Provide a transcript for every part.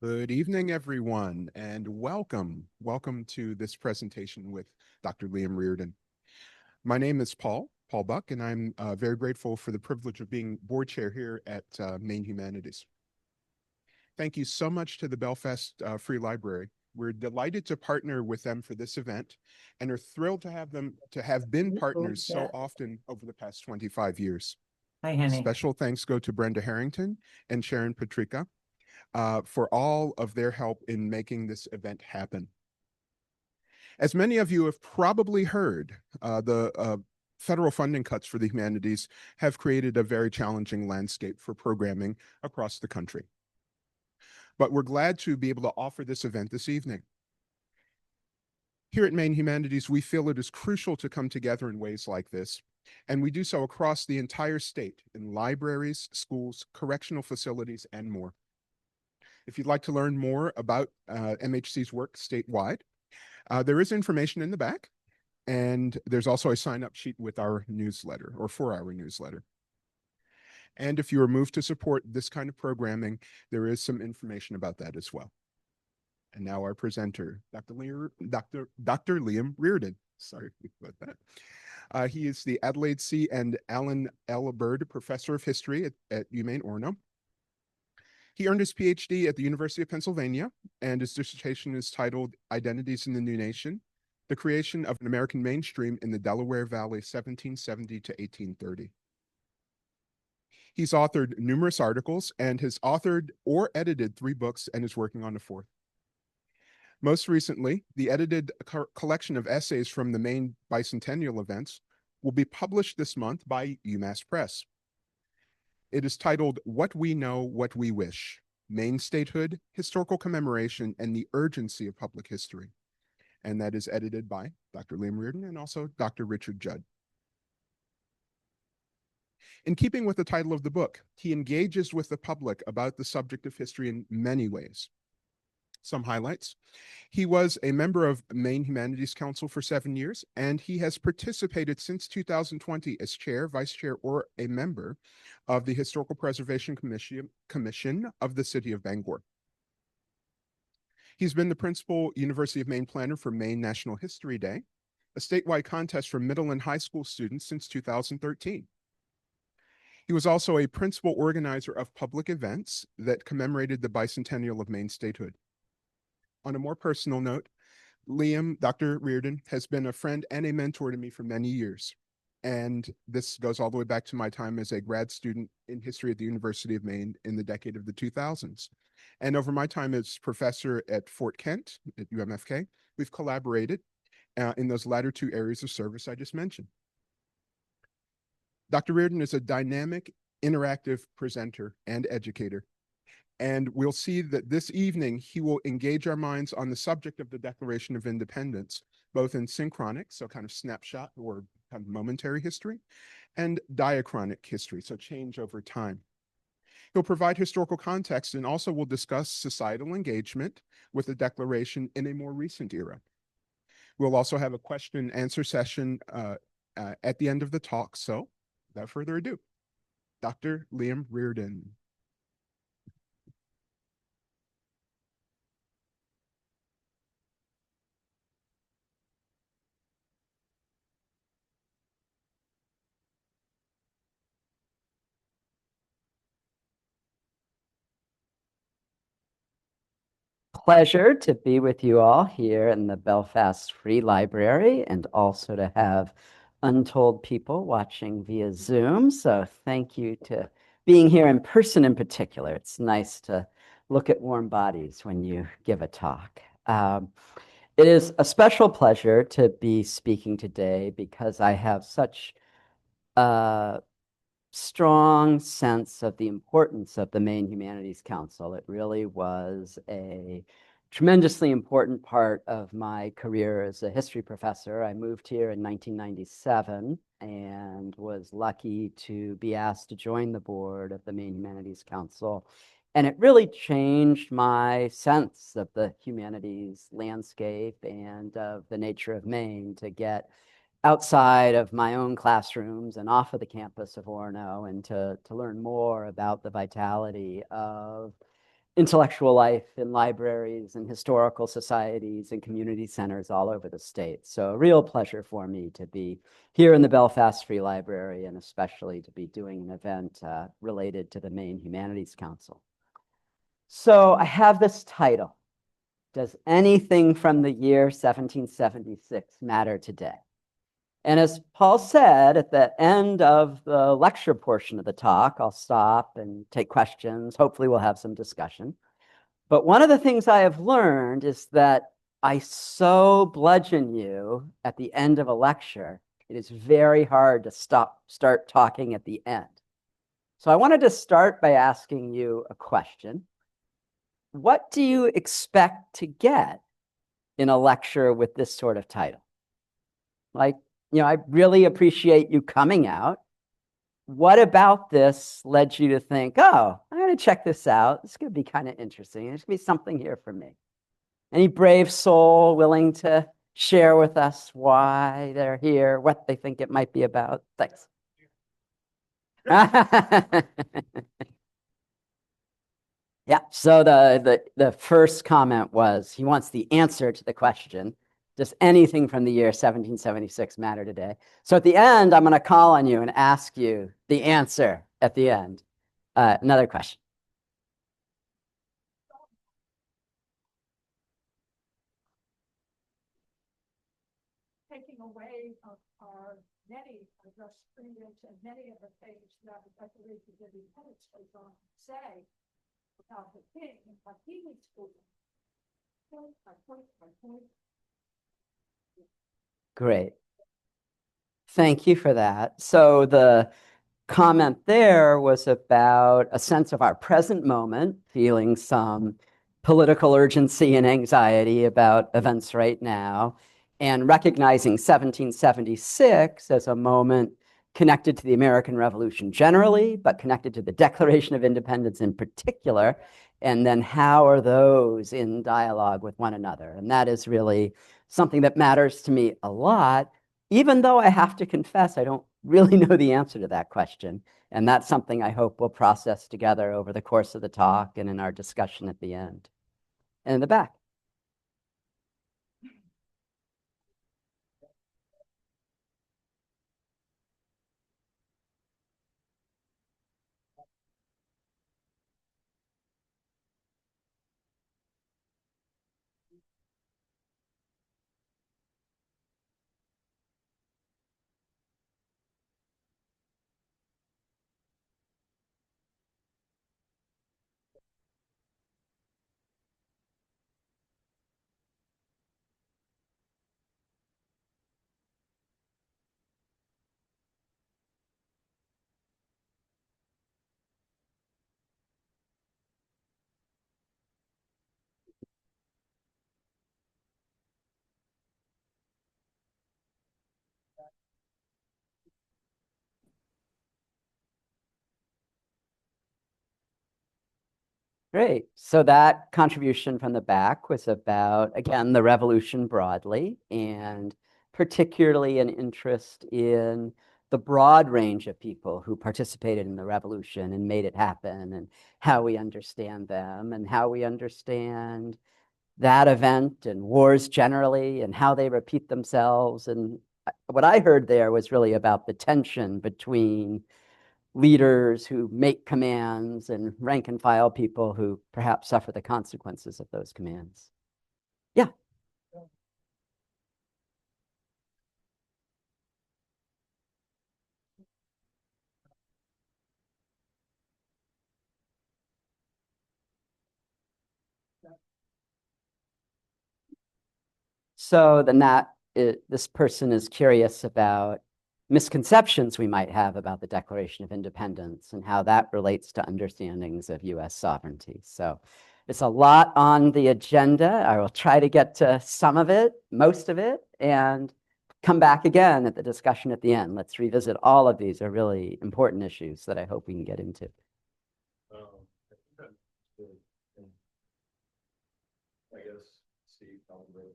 Good evening, everyone, and welcome. Welcome to this presentation with Dr. Liam Riordan. My name is Paul Buck, and I'm very grateful for the privilege of being board chair here at Maine Humanities. Thank you so much to the Belfast Free Library. We're delighted to partner with them for this event and are thrilled to have them to have been partners so often over the past 25 years. Hi, Henny. Special thanks go to Brenda Harrington and Sharon Patrica for all of their help in making this event happen. As many of you have probably heard, the federal funding cuts for the humanities have created a very challenging landscape for programming across the country. But we're glad to be able to offer this event this evening. Here at Maine Humanities, we feel it is crucial to come together in ways like this, and we do so across the entire state in libraries, schools, correctional facilities, and more. If you'd like to learn more about MHC's work statewide, there is information in the back, and there's also a sign-up sheet with our newsletter, or for our newsletter. And if you are moved to support this kind of programming, there is some information about that as well. And now our presenter, Dr. Liam Riordan. Sorry about that. He is the Adelaide C. and Alan L. Bird Professor of History at UMaine Orono. He earned his PhD at the University of Pennsylvania, and his dissertation is titled Identities in the New Nation, the Creation of an American Mainstream in the Delaware Valley, 1770 to 1830. He's authored numerous articles and has authored or edited 3 books and is working on a 4th. Most recently, the edited collection of essays from the Maine bicentennial events will be published this month by UMass Press. It is titled What We Know, What We Wish, Maine Statehood, Historical Commemoration, and the Urgency of Public History. And that is edited by Dr. Liam Riordan and also Dr. Richard Judd. In keeping with the title of the book, he engages with the public about the subject of history in many ways. Some highlights. He was a member of Maine Humanities Council for 7 years, and he has participated since 2020 as chair, vice chair, or a member of the Historical Preservation Commission of the City of Bangor. He's been the principal University of Maine planner for Maine National History Day, a statewide contest for middle and high school students since 2013. He was also a principal organizer of public events that commemorated the bicentennial of Maine statehood. On a more personal note, Dr. Riordan, has been a friend and a mentor to me for many years. And this goes all the way back to my time as a grad student in history at the University of Maine in the decade of the 2000s. And over my time as professor at Fort Kent at UMFK, we've collaborated in those latter 2 areas of service I just mentioned. Dr. Riordan is a dynamic, interactive presenter and educator. And we'll see that this evening, he will engage our minds on the subject of the Declaration of Independence, both in synchronic, so kind of snapshot or kind of momentary history, and diachronic history, so change over time. He'll provide historical context and also will discuss societal engagement with the Declaration in a more recent era. We'll also have a question and answer session at the end of the talk. So without further ado, Dr. Liam Riordan. Pleasure to be with you all here in the Belfast Free Library and also to have untold people watching via Zoom. So thank you to being here in person in particular. It's nice to look at warm bodies when you give a talk. It is a special pleasure to be speaking today because I have such strong sense of the importance of the Maine Humanities Council. It really was a tremendously important part of my career as a history professor. I moved here in 1997 and was lucky to be asked to join the board of the Maine Humanities Council. And it really changed my sense of the humanities landscape and of the nature of Maine to get outside of my own classrooms and off of the campus of Orono and to learn more about the vitality of intellectual life in libraries and historical societies and community centers all over the state. So a real pleasure for me to be here in the Belfast Free Library, and especially to be doing an event related to the Maine Humanities Council. So I have this title, Does Anything from the Year 1776 Matter Today? And as Paul said, at the end of the lecture portion of the talk, I'll stop and take questions. Hopefully we'll have some discussion. But one of the things I have learned is that I so bludgeon you at the end of a lecture, it is very hard to start talking at the end. So I wanted to start by asking you a question. What do you expect to get in a lecture with this sort of title? Like, I really appreciate you coming out. What about this led you to think, oh, I'm going to check this out. It's going to be kind of interesting. There's going to be something here for me. Any brave soul willing to share with us why they're here, what they think it might be about? Thanks. Yeah, so the first comment was he wants the answer to the question, does anything from the year 1776 matter today? So at the end, I'm going to call on you and ask you the answer at the end. Another question. Taking away our many of the previous and many of the things that the Declaration of Independence goes on to say about the king and what he was doing. Point by point by point. Great. Thank you for that. So the comment there was about a sense of our present moment, feeling some political urgency and anxiety about events right now, and recognizing 1776 as a moment connected to the American Revolution generally, but connected to the Declaration of Independence in particular, and then how are those in dialogue with one another? And that is really something that matters to me a lot, even though I have to confess I don't really know the answer to that question. And that's something I hope we'll process together over the course of the talk and in our discussion at the end. And in the back. Great. So that contribution from the back was about, again, the revolution broadly, and particularly an interest in the broad range of people who participated in the revolution and made it happen, and how we understand them and how we understand that event and wars generally and how they repeat themselves. And what I heard there was really about the tension between leaders who make commands and rank and file people who perhaps suffer the consequences of those commands. Yeah. So then this person is curious about misconceptions we might have about the Declaration of Independence and how that relates to understandings of US sovereignty. So it's a lot on the agenda. I will try to get to some of it, most of it, and come back again at the discussion at the end. Let's revisit all of these are really important issues that I hope we can get into. I guess Steve probably.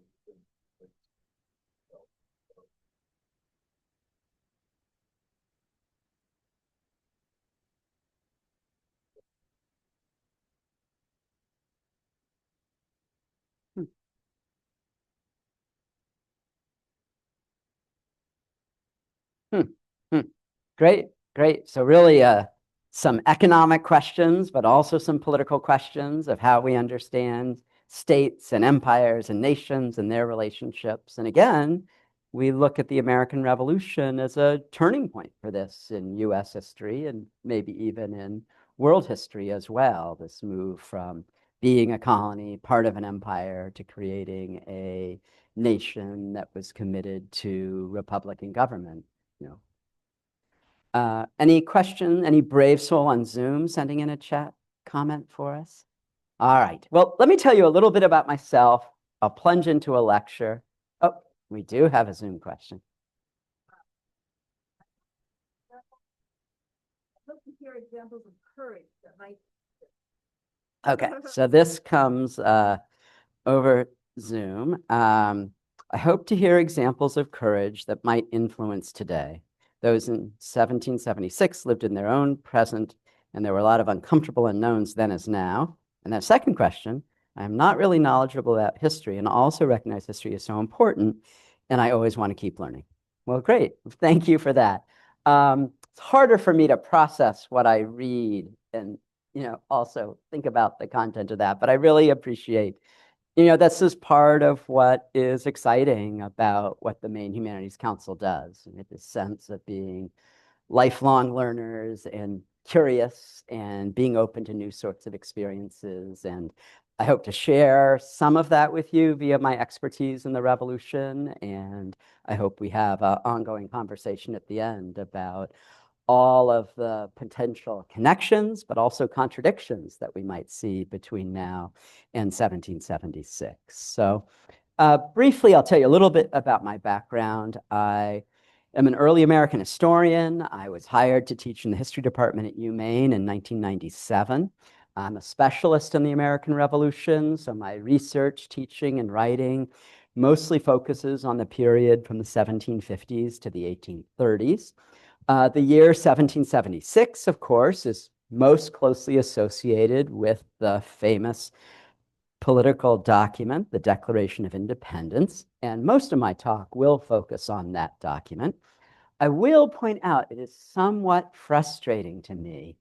Hmm. Great, great. So really some economic questions, but also some political questions of how we understand states and empires and nations and their relationships. And again, we look at the American Revolution as a turning point for this in US history and maybe even in world history as well. This move from being a colony, part of an empire, to creating a nation that was committed to Republican government. Any question, any brave soul on Zoom sending in a chat comment for us? All right. Well, let me tell you a little bit about myself. I'll plunge into a lecture. Oh, we do have a Zoom question. I'd love to hear examples of courage that might. Okay, so this comes over Zoom. I hope to hear examples of courage that might influence today. Those in 1776 lived in their own present, and there were a lot of uncomfortable unknowns then as now. And that second question, I'm not really knowledgeable about history and also recognize history is so important, and I always want to keep learning. Well, great. Thank you for that. It's harder for me to process what I read and also think about the content of that, but I really appreciate this is part of what is exciting about what the Maine Humanities Council does, and this sense of being lifelong learners and curious and being open to new sorts of experiences. And I hope to share some of that with you via my expertise in the revolution. And I hope we have an ongoing conversation at the end about all of the potential connections, but also contradictions that we might see between now and 1776. So briefly, I'll tell you a little bit about my background. I am an early American historian. I was hired to teach in the history department at UMaine in 1997. I'm a specialist in the American Revolution, so my research, teaching, and writing mostly focuses on the period from the 1750s to the 1830s. The year 1776, of course, is most closely associated with the famous political document, the Declaration of Independence, and most of my talk will focus on that document. I will point out it is somewhat frustrating to me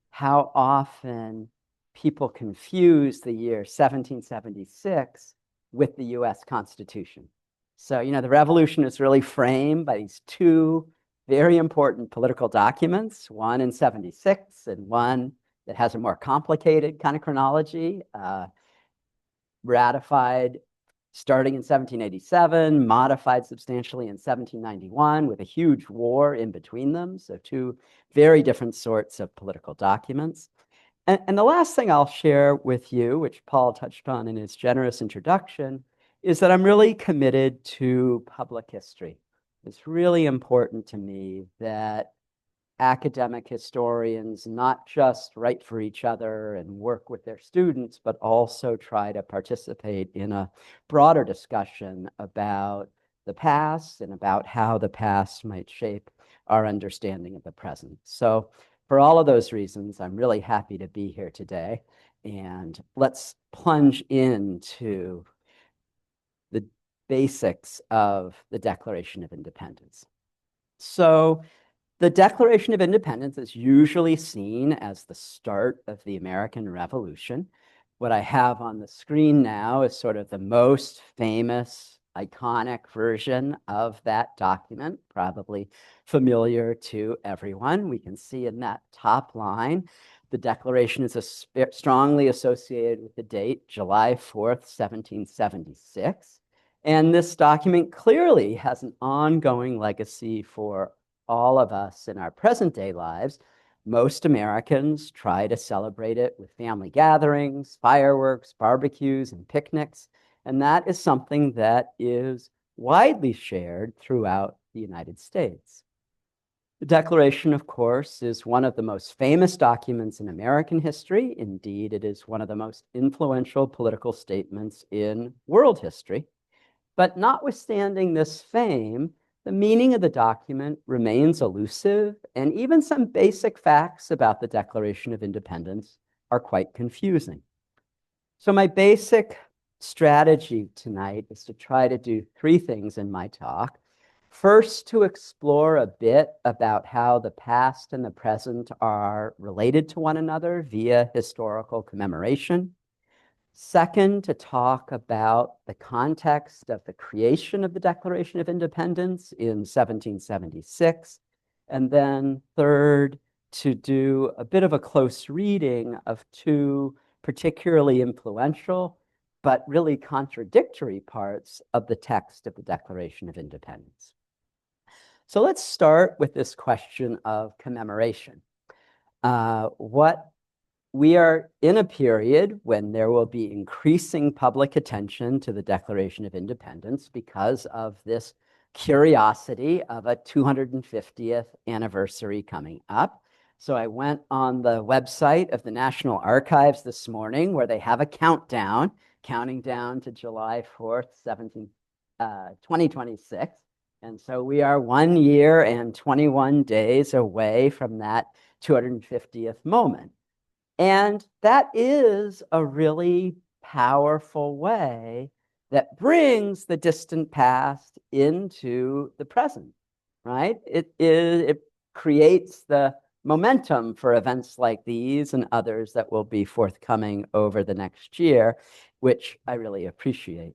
how often people confuse the year 1776 with the US Constitution. So, the revolution is really framed by these two very important political documents, one in 76 and one that has a more complicated kind of chronology, ratified starting in 1787, modified substantially in 1791 with a huge war in between them. So two very different sorts of political documents. And the last thing I'll share with you, which Paul touched on in his generous introduction, is that I'm really committed to public history. It's really important to me that academic historians not just write for each other and work with their students, but also try to participate in a broader discussion about the past and about how the past might shape our understanding of the present. So for all of those reasons, I'm really happy to be here today. And let's plunge into the basics of the Declaration of Independence. So the Declaration of Independence is usually seen as the start of the American Revolution. What I have on the screen now is sort of the most famous, iconic version of that document, probably familiar to everyone. We can see in that top line, the Declaration is strongly associated with the date July 4th, 1776. And this document clearly has an ongoing legacy for all of us in our present day lives. Most Americans try to celebrate it with family gatherings, fireworks, barbecues, and picnics. And that is something that is widely shared throughout the United States. The Declaration, of course, is one of the most famous documents in American history. Indeed, it is one of the most influential political statements in world history. But notwithstanding this fame, the meaning of the document remains elusive, and even some basic facts about the Declaration of Independence are quite confusing. So my basic strategy tonight is to try to do three things in my talk. First, to explore a bit about how the past and the present are related to one another via historical commemoration. Second, to talk about the context of the creation of the Declaration of Independence in 1776. And then third, to do a bit of a close reading of two particularly influential but really contradictory parts of the text of the Declaration of Independence. So let's start with this question of commemoration. We are in a period when there will be increasing public attention to the Declaration of Independence because of this curiosity of a 250th anniversary coming up. So I went on the website of the National Archives this morning where they have a countdown, counting down to July 4th, 2026. And so we are 1 year and 21 days away from that 250th moment. And that is a really powerful way that brings the distant past into the present, right? It creates the momentum for events like these and others that will be forthcoming over the next year, which I really appreciate.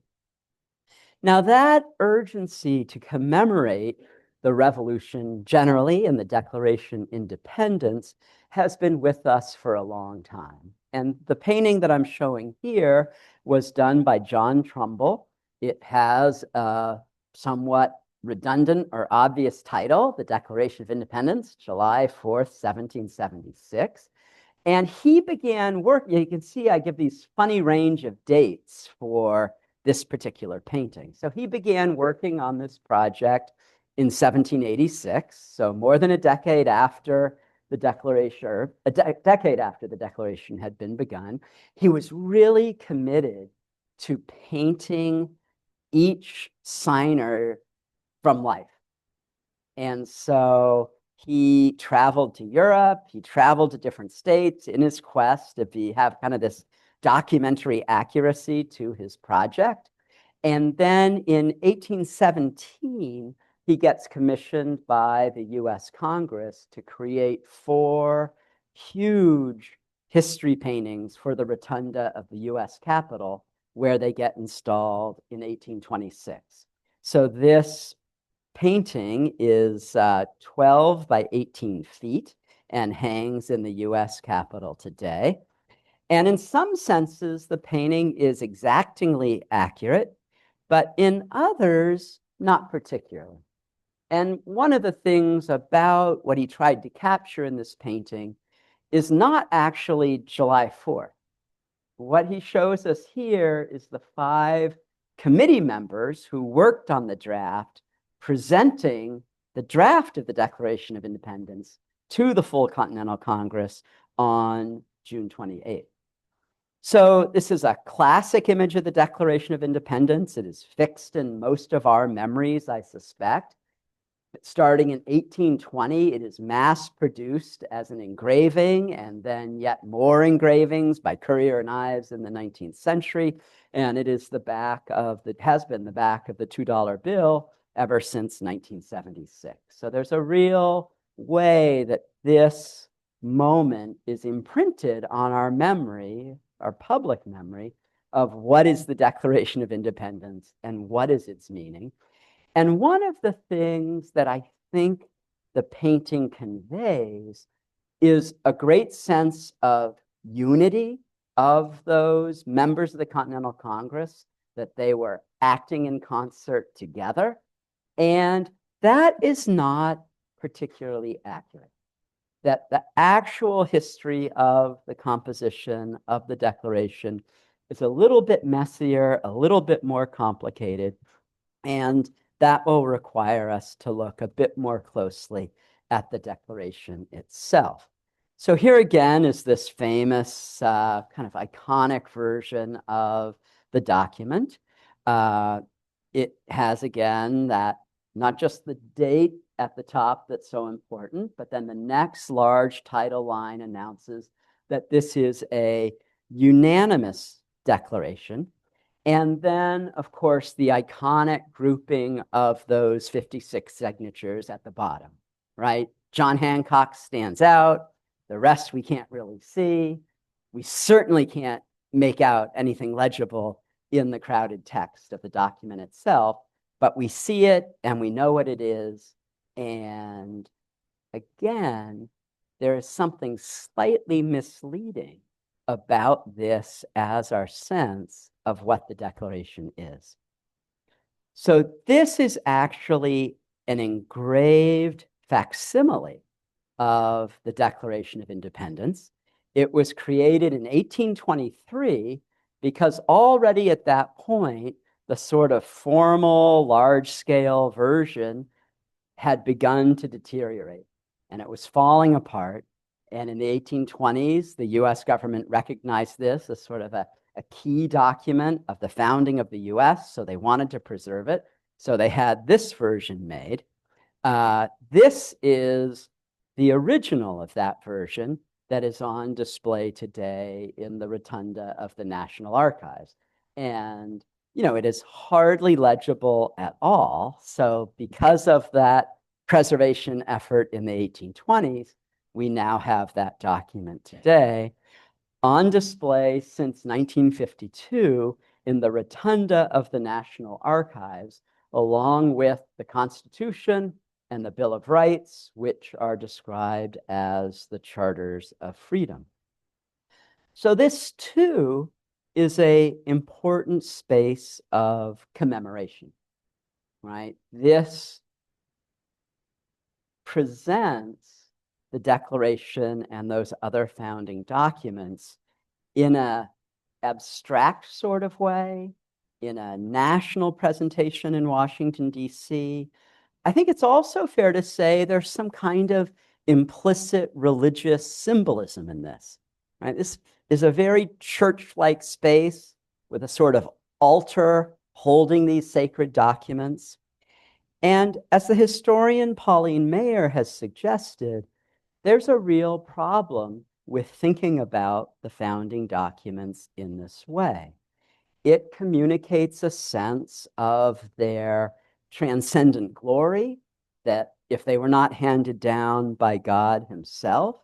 Now, that urgency to commemorate the revolution generally and the Declaration of Independence has been with us for a long time. And the painting that I'm showing here was done by John Trumbull. It has a somewhat redundant or obvious title, the Declaration of Independence, July 4th, 1776. And he began work. You can see I give these funny range of dates for this particular painting. So he began working on this project in 1786, so more than a decade after the Declaration, or a decade after the Declaration had been begun. He was really committed to painting each signer from life. And so he traveled to Europe, he traveled to different states in his quest to have kind of this documentary accuracy to his project. And then in 1817, he gets commissioned by the US Congress to create 4 huge history paintings for the rotunda of the US Capitol, where they get installed in 1826. So this painting is 12 by 18 feet and hangs in the US Capitol today. And in some senses, the painting is exactingly accurate, but in others, not particularly. And one of the things about what he tried to capture in this painting is not actually July 4th. What he shows us here is the 5 committee members who worked on the draft, presenting the draft of the Declaration of Independence to the full Continental Congress on June 28th. So this is a classic image of the Declaration of Independence. It is fixed in most of our memories, I suspect. Starting in 1820, it is mass-produced as an engraving, and then yet more engravings by Currier and Ives in the 19th century. And it is has been the back of the $2 bill ever since 1976. So there's a real way that this moment is imprinted on our memory, our public memory, of what is the Declaration of Independence and what is its meaning. And one of the things that I think the painting conveys is a great sense of unity of those members of the Continental Congress, that they were acting in concert together. And that is not particularly accurate. That the actual history of the composition of the Declaration is a little bit messier, a little bit more complicated, and that will require us to look a bit more closely at the Declaration itself. So here again is this famous kind of iconic version of the document. It has, again, that not just the date at the top that's so important, but then the next large title line announces that this is a unanimous declaration. And then, of course, the iconic grouping of those 56 signatures at the bottom, right? John Hancock stands out. The rest we can't really see. We certainly can't make out anything legible in the crowded text of the document itself, but we see it and we know what it is. And again, there is something slightly misleading about this as our sense of what the Declaration is. So this is actually an engraved facsimile of the Declaration of Independence. It was created in 1823 because already at that point, the sort of formal, large-scale version had begun to deteriorate, and it was falling apart. And in the 1820s, the US government recognized this as sort of a key document of the founding of the US, so they wanted to preserve it. So they had this version made. This is the original of that version that is on display today in the rotunda of the National Archives. And, you know, it is hardly legible at all. So because of that preservation effort in the 1820s, we now have that document today on display since 1952 in the rotunda of the National Archives, along with the Constitution and the Bill of Rights, which are described as the Charters of Freedom. So this too is an important space of commemoration, right? This presents the Declaration and those other founding documents in an abstract sort of way, in a national presentation in Washington, D.C. I think it's also fair to say there's some kind of implicit religious symbolism in this, right? This is a very church-like space with a sort of altar holding these sacred documents. And as the historian Pauline Maier has suggested, there's a real problem with thinking about the founding documents in this way. It communicates a sense of their transcendent glory, that if they were not handed down by God himself,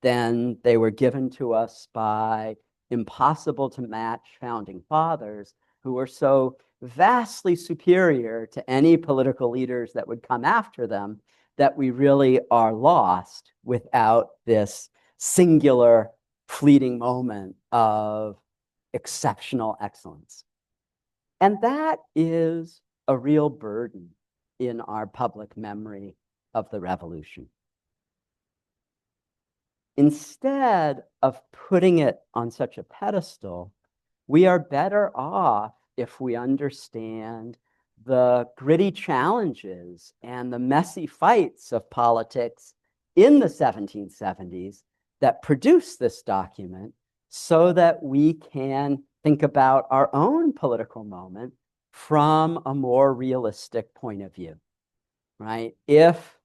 then they were given to us by impossible to match founding fathers who were so vastly superior to any political leaders that would come after them that we really are lost without this singular fleeting moment of exceptional excellence. And that is a real burden in our public memory of the revolution. Instead of putting it on such a pedestal, we are better off if we understand the gritty challenges and the messy fights of politics in the 1770s that produced this document, so that we can think about our own political moment from a more realistic point of view, right? If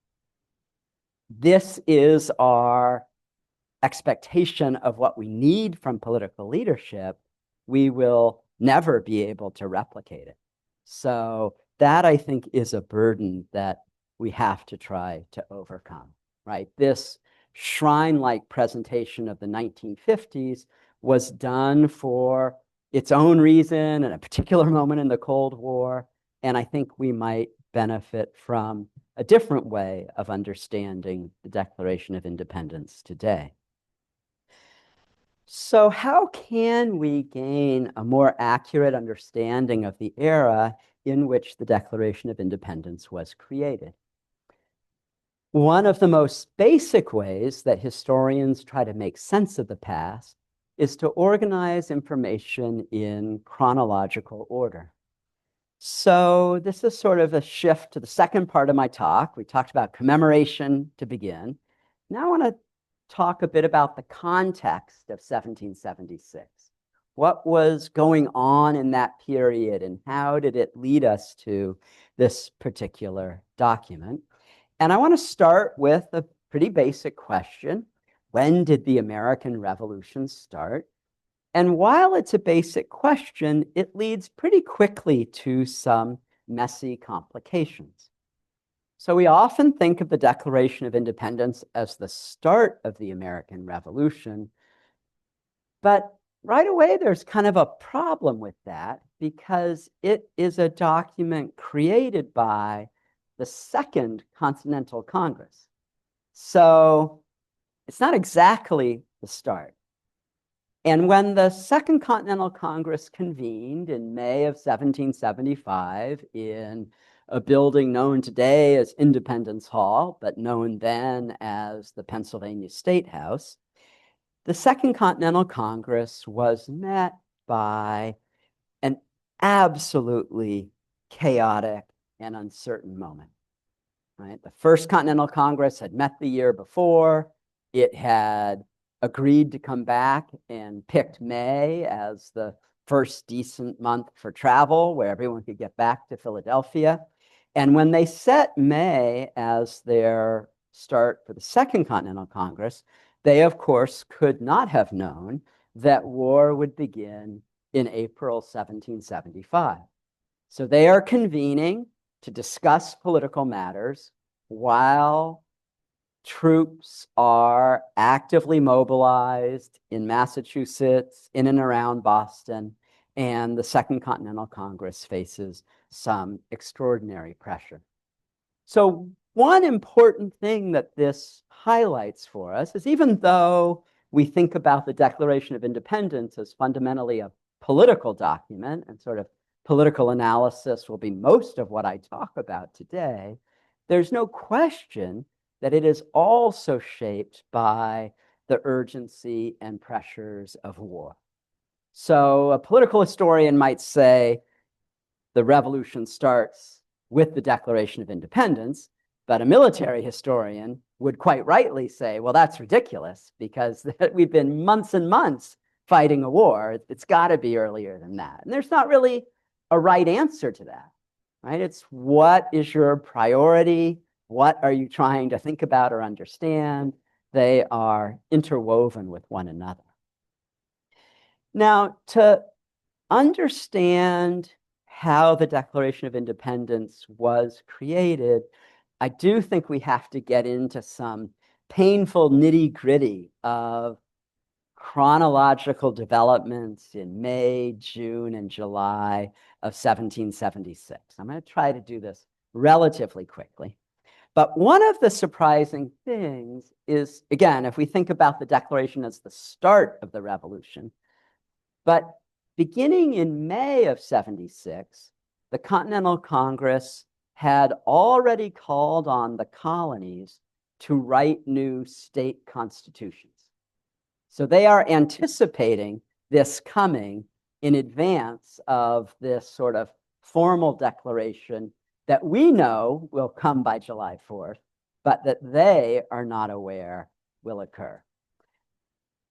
this is our expectation of what we need from political leadership, we will never be able to replicate it. So that, I think, is a burden that we have to try to overcome, right? This shrine-like presentation of the 1950s was done for its own reason and a particular moment in the Cold War, and I think we might benefit from a different way of understanding the Declaration of Independence today. So how can we gain a more accurate understanding of the era in which the Declaration of Independence was created? One of the most basic ways that historians try to make sense of the past is to organize information in chronological order. So this is sort of a shift to the second part of my talk. We talked about commemoration to begin. Now I want to talk a bit about the context of 1776. What was going on in that period, and how did it lead us to this particular document? And I want to start with a pretty basic question. When did the American Revolution start? And while it's a basic question, it leads pretty quickly to some messy complications. So we often think of the Declaration of Independence as the start of the American Revolution, but right away there's kind of a problem with that because it is a document created by the Second Continental Congress. So it's not exactly the start. And when the Second Continental Congress convened in May of 1775 in a building known today as Independence Hall, but known then as the Pennsylvania State House, the Second Continental Congress was met by an absolutely chaotic and uncertain moment. Right? The First Continental Congress had met the year before. It had agreed to come back and picked May as the first decent month for travel, where everyone could get back to Philadelphia. And when they set May as their start for the Second Continental Congress, they, of course, could not have known that war would begin in April 1775. So they are convening to discuss political matters while troops are actively mobilized in Massachusetts, in and around Boston, and the Second Continental Congress faces some extraordinary pressure. So one important thing that this highlights for us is even though we think about the Declaration of Independence as fundamentally a political document, and sort of political analysis will be most of what I talk about today, there's no question that it is also shaped by the urgency and pressures of war. So a political historian might say the revolution starts with the Declaration of Independence, but a military historian would quite rightly say, well, that's ridiculous because we've been months and months fighting a war. It's got to be earlier than that. And there's not really a right answer to that, right? It's what is your priority? What are you trying to think about or understand? They are interwoven with one another. Now, to understand how the Declaration of Independence was created, I do think we have to get into some painful nitty-gritty of chronological developments in May, June, and July of 1776. I'm going to try to do this relatively quickly. But one of the surprising things is, again, if we think about the Declaration as the start of the Revolution, but beginning in May of 76, the Continental Congress had already called on the colonies to write new state constitutions. So they are anticipating this coming in advance of this sort of formal declaration that we know will come by July 4th, but that they are not aware will occur.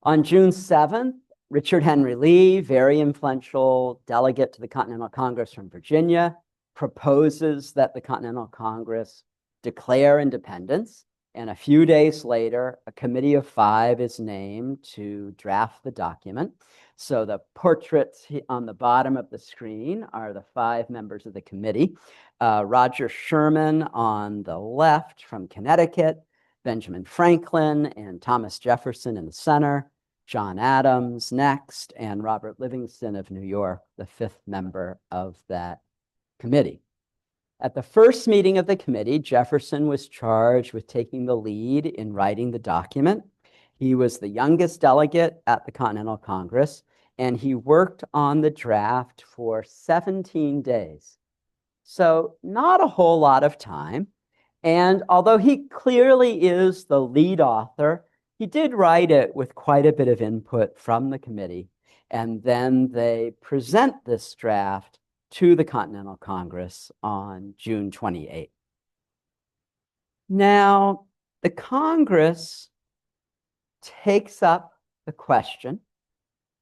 On June 7th, Richard Henry Lee, very influential delegate to the Continental Congress from Virginia, proposes that the Continental Congress declare independence. And a few days later, a committee of 5 is named to draft the document. So the portraits on the bottom of the screen are the 5 members of the committee. Roger Sherman on the left from Connecticut, Benjamin Franklin and Thomas Jefferson in the center, John Adams next, and Robert Livingston of New York, the 5th member of that committee. At the first meeting of the committee, Jefferson was charged with taking the lead in writing the document. He was the youngest delegate at the Continental Congress, and he worked on the draft for 17 days. So not a whole lot of time. And although he clearly is the lead author, he did write it with quite a bit of input from the committee. And then they present this draft to the Continental Congress on June 28th. Now, the Congress takes up the question,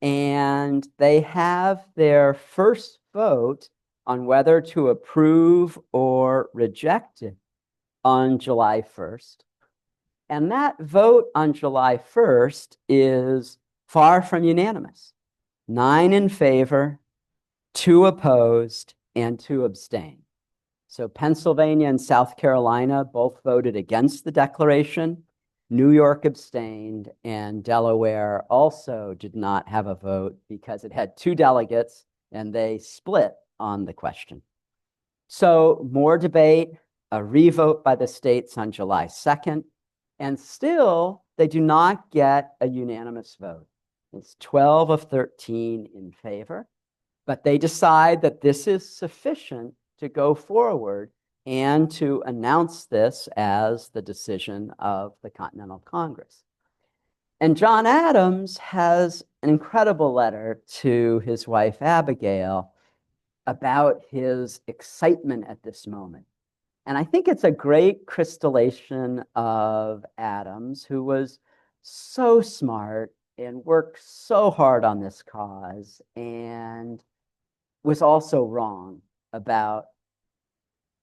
and they have their first vote on whether to approve or reject it on July 1st. And that vote on July 1st is far from unanimous. 9 in favor, 2 opposed, and 2 abstained. So Pennsylvania and South Carolina both voted against the declaration. New York abstained, and Delaware also did not have a vote because it had 2 delegates and they split on the question. So more debate, a revote by the states on July 2nd, and still they do not get a unanimous vote. It's 12 of 13 in favor, but they decide that this is sufficient to go forward and to announce this as the decision of the Continental Congress. And John Adams has an incredible letter to his wife, Abigail, about his excitement at this moment. And I think it's a great crystallization of Adams, who was so smart and worked so hard on this cause and was also wrong about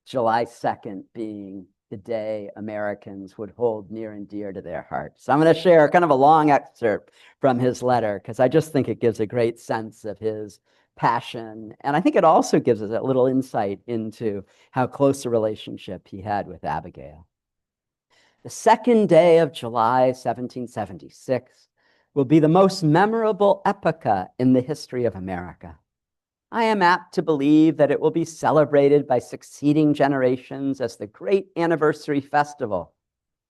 July 2nd being the day Americans would hold near and dear to their hearts. So I'm going to share kind of a long excerpt from his letter because I just think it gives a great sense of his passion. And I think it also gives us a little insight into how close a relationship he had with Abigail. The 2nd day of July, 1776, will be the most memorable epocha in the history of America. I am apt to believe that it will be celebrated by succeeding generations as the great anniversary festival.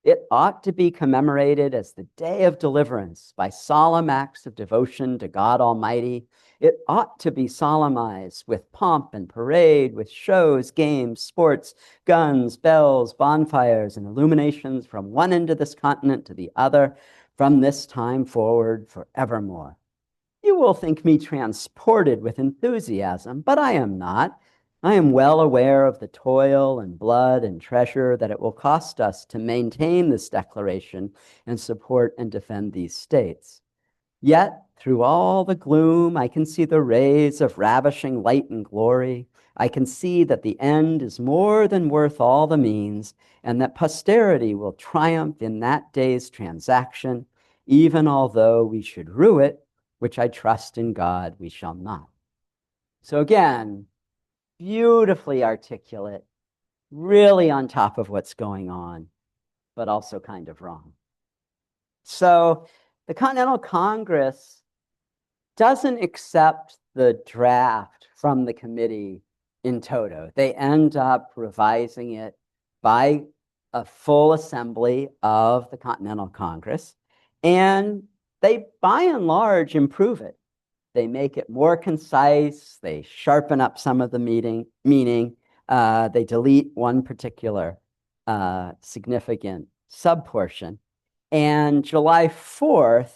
It ought to be commemorated as the day of deliverance by solemn acts of devotion to God Almighty. It ought to be solemnized with pomp and parade, with shows, games, sports, guns, bells, bonfires, and illuminations from one end of this continent to the other, from this time forward forevermore. You will think me transported with enthusiasm, but I am not. I am well aware of the toil and blood and treasure that it will cost us to maintain this declaration and support and defend these states. Yet, through all the gloom, I can see the rays of ravishing light and glory. I can see that the end is more than worth all the means, and that posterity will triumph in that day's transaction, even although we should rue it, which I trust in God we shall not. So again, beautifully articulate, really on top of what's going on, but also kind of wrong. So the Continental Congress doesn't accept the draft from the committee in toto. They end up revising it by a full assembly of the Continental Congress, and they, by and large, improve it. They make it more concise. They sharpen up some of the meaning. They delete one particular significant subportion. And July 4th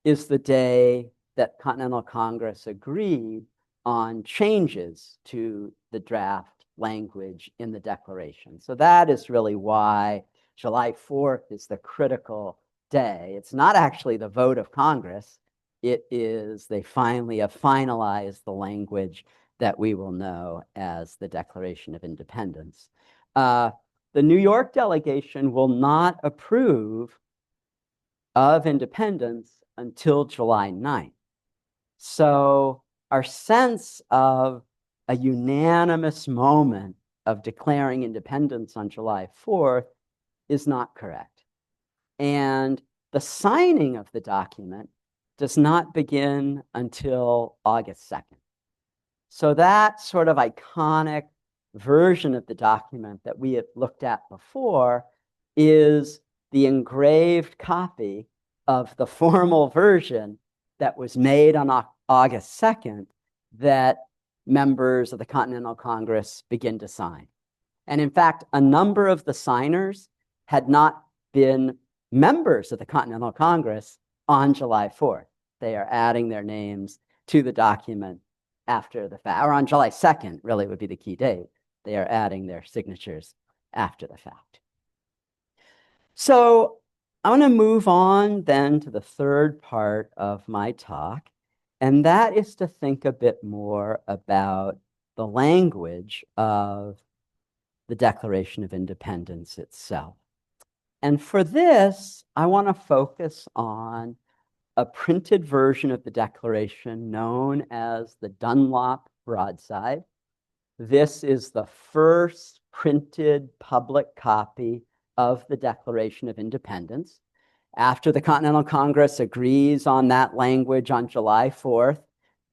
is the day that Continental Congress agreed on changes to the draft language in the Declaration. So that is really why July 4th is the critical day. It's not actually the vote of Congress. It is, they finally have finalized the language that we will know as the Declaration of Independence. The New York delegation will not approve of independence until July 9th. So our sense of a unanimous moment of declaring independence on July 4th is not correct. And the signing of the document does not begin until August 2nd. So that sort of iconic version of the document that we had looked at before is the engraved copy of the formal version that was made on August 2nd that members of the Continental Congress begin to sign. And in fact, a number of the signers had not been members of the Continental Congress on July 4th. They are adding their names to the document after the fact, or on July 2nd, really would be the key date. They are adding their signatures after the fact. So I want to move on then to the third part of my talk, and that is to think a bit more about the language of the Declaration of Independence itself. And for this, I want to focus on a printed version of the Declaration known as the Dunlop Broadside. This is the first printed public copy of the Declaration of Independence. After the Continental Congress agrees on that language on July 4th,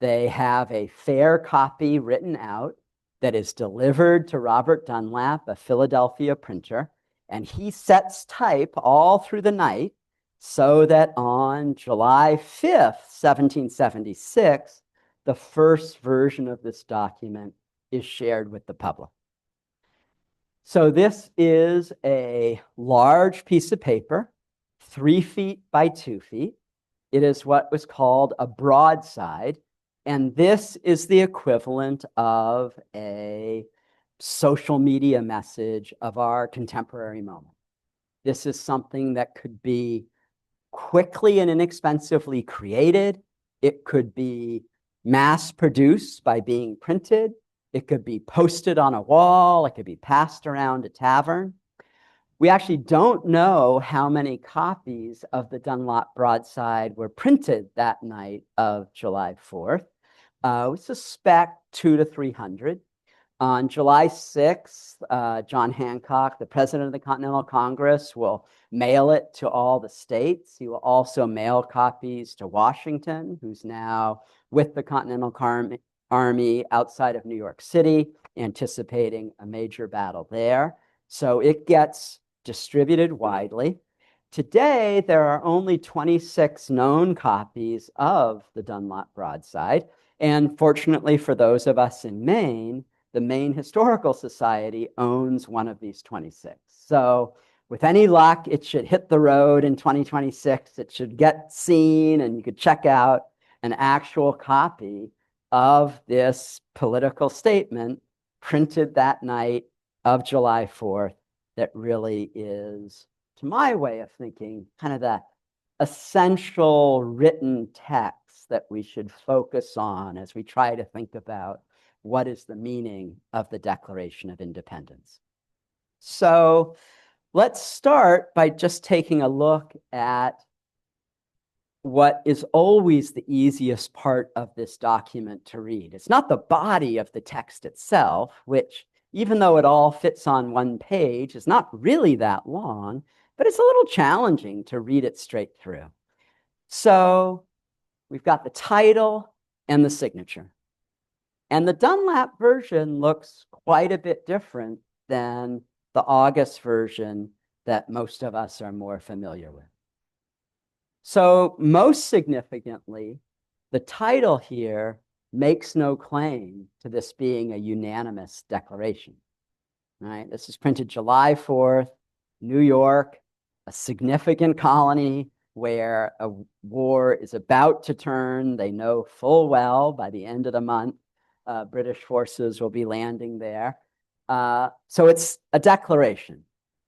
they have a fair copy written out that is delivered to Robert Dunlap, a Philadelphia printer, and he sets type all through the night so that on July 5th, 1776, the first version of this document is shared with the public. So this is a large piece of paper, 3 feet by 2 feet. It is what was called a broadside, and this is the equivalent of a social media message of our contemporary moment. This is something that could be quickly and inexpensively created. It could be mass produced by being printed. It could be posted on a wall. It could be passed around a tavern. We actually don't know how many copies of the Dunlop broadside were printed that night of July 4th. We suspect 200 to 300. On July 6th, John Hancock, the president of the Continental Congress, will mail it to all the states. He will also mail copies to Washington, who's now with the Continental Army outside of New York City, anticipating a major battle there. So it gets distributed widely. Today, there are only 26 known copies of the Dunlop broadside. And fortunately for those of us in Maine, the Maine Historical Society owns one of these 26. So with any luck, it should hit the road in 2026. It should get seen, and you could check out an actual copy of this political statement printed that night of July 4th that really is, to my way of thinking, kind of the essential written text that we should focus on as we try to think about what is the meaning of the Declaration of Independence. So let's start by just taking a look at what is always the easiest part of this document to read. It's not the body of the text itself, which, even though it all fits on one page, is not really that long, but it's a little challenging to read it straight through. So we've got the title and the signature. And the Dunlap version looks quite a bit different than the August version that most of us are more familiar with. So most significantly, the title here makes no claim to this being a unanimous declaration. Right? This is printed July 4th, New York, a significant colony where a war is about to turn. They know full well by the end of the month, British forces will be landing there. So it's a declaration,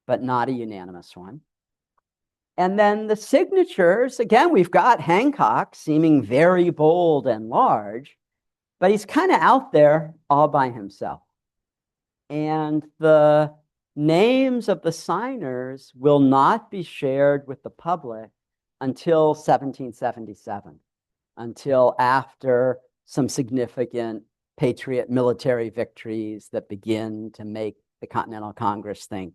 but not a unanimous one. And then the signatures, again, we've got Hancock seeming very bold and large, but he's kind of out there all by himself. And the names of the signers will not be shared with the public until 1777, until after some significant Patriot military victories that begin to make the Continental Congress think,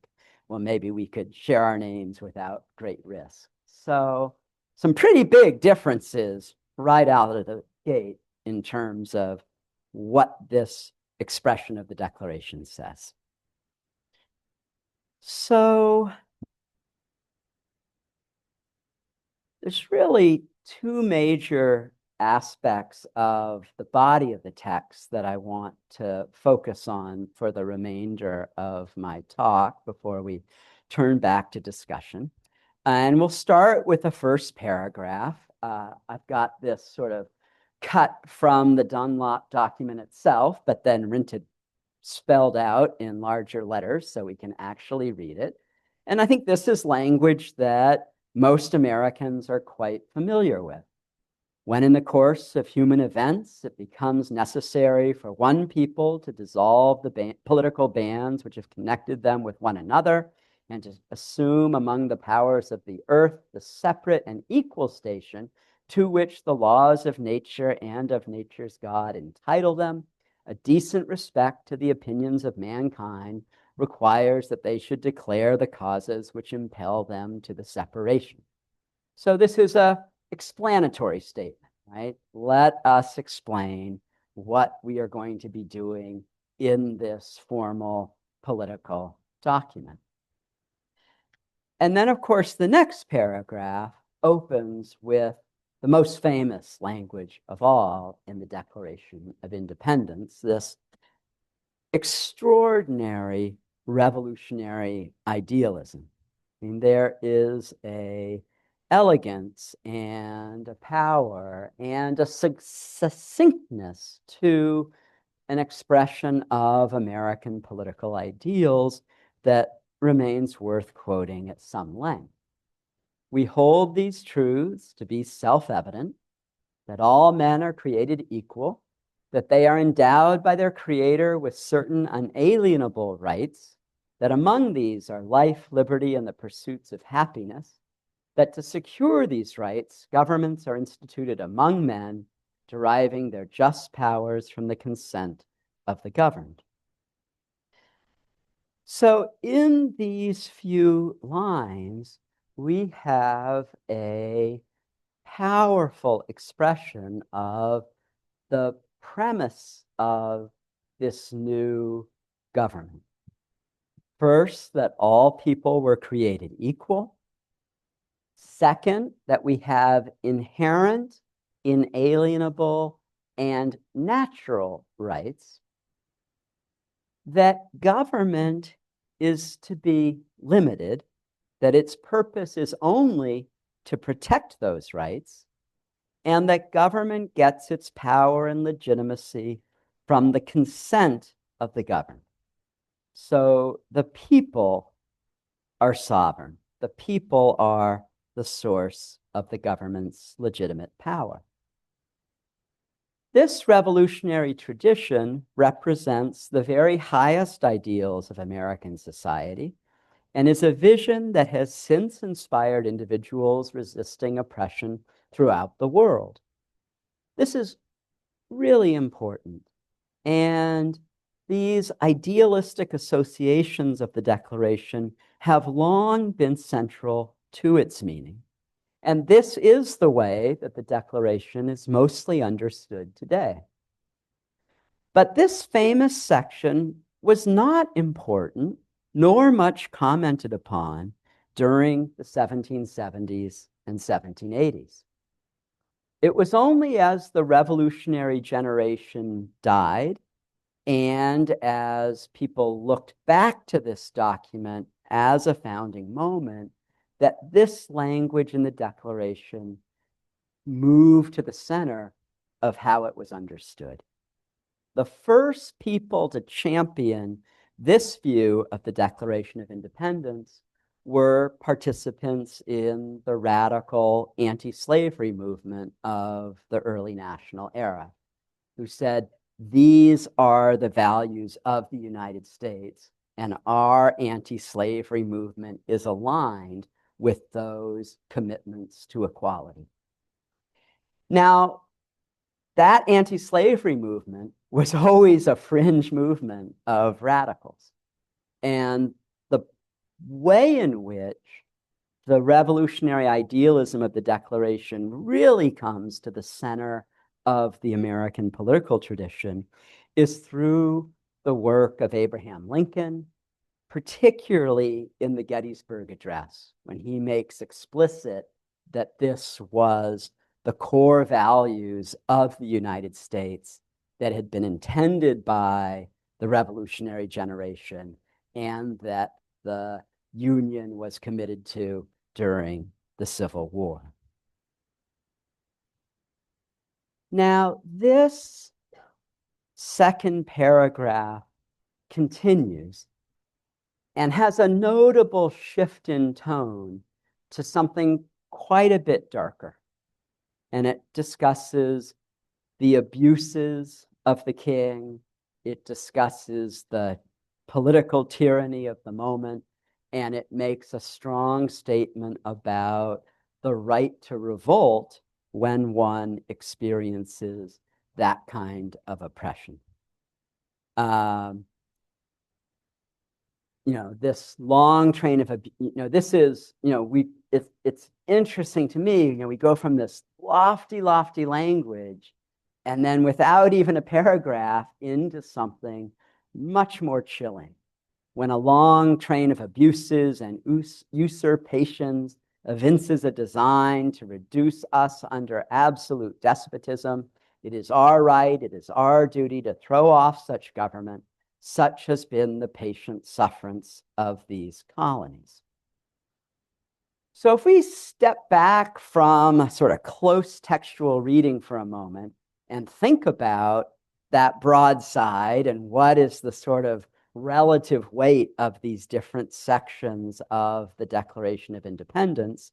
well, maybe we could share our names without great risk. So some pretty big differences right out of the gate in terms of what this expression of the Declaration says. So there's really two major aspects of the body of the text that I want to focus on for the remainder of my talk before we turn back to discussion. And we'll start with the first paragraph. I've got this sort of cut from the Dunlop document itself, but then spelled out in larger letters so we can actually read it. And I think this is language that most Americans are quite familiar with. When in the course of human events, it becomes necessary for one people to dissolve the political bands which have connected them with one another and to assume among the powers of the earth the separate and equal station to which the laws of nature and of nature's God entitle them. A decent respect to the opinions of mankind requires that they should declare the causes which impel them to the separation. So this is a explanatory statement, right? Let us explain what we are going to be doing in this formal political document. And then, of course, the next paragraph opens with the most famous language of all in the Declaration of Independence, this extraordinary revolutionary idealism. I mean, there is a elegance and a power and a succinctness to an expression of American political ideals that remains worth quoting at some length. We hold these truths to be self-evident, that all men are created equal, that they are endowed by their Creator with certain unalienable rights, that among these are life, liberty, and the pursuits of happiness, that to secure these rights, governments are instituted among men, deriving their just powers from the consent of the governed. So in these few lines, we have a powerful expression of the premise of this new government. First, that all people were created equal. Second, that we have inherent, inalienable, and natural rights. That government is to be limited, that its purpose is only to protect those rights, and that government gets its power and legitimacy from the consent of the governed. So the people are sovereign. The people are the source of the government's legitimate power. This revolutionary tradition represents the very highest ideals of American society and is a vision that has since inspired individuals resisting oppression throughout the world. This is really important. And these idealistic associations of the Declaration have long been central to its meaning. And this is the way that the Declaration is mostly understood today. But this famous section was not important, nor much commented upon during the 1770s and 1780s. It was only as the revolutionary generation died and as people looked back to this document as a founding moment that this language in the Declaration moved to the center of how it was understood. The first people to champion this view of the Declaration of Independence were participants in the radical anti-slavery movement of the early national era, who said, these are the values of the United States, and our anti-slavery movement is aligned with those commitments to equality. Now, that anti-slavery movement was always a fringe movement of radicals. And the way in which the revolutionary idealism of the Declaration really comes to the center of the American political tradition is through the work of Abraham Lincoln, particularly in the Gettysburg Address, when he makes explicit that this was the core values of the United States that had been intended by the revolutionary generation and that the Union was committed to during the Civil War. Now, this second paragraph continues and has a notable shift in tone to something quite a bit darker. And it discusses the abuses of the king. It discusses the political tyranny of the moment. And it makes a strong statement about the right to revolt when one experiences that kind of oppression. This long train of, this is, it's interesting to me, we go from this lofty language, and then without even a paragraph into something much more chilling. When a long train of abuses and usurpations evinces a design to reduce us under absolute despotism, it is our right, it is our duty to throw off such government. Such has been the patient sufferance of these colonies. So if we step back from sort of close textual reading for a moment and think about that broadside and what is the sort of relative weight of these different sections of the Declaration of Independence,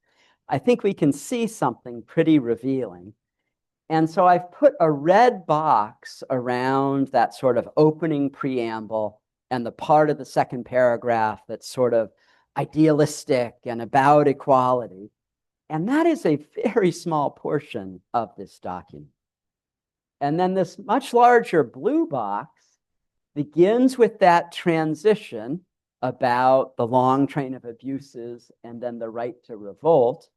I think we can see something pretty revealing. And so I've put a red box around that sort of opening preamble and the part of the second paragraph that's sort of idealistic and about equality. And that is a very small portion of this document. And then this much larger blue box begins with that transition about the long train of abuses and then the right to revolt.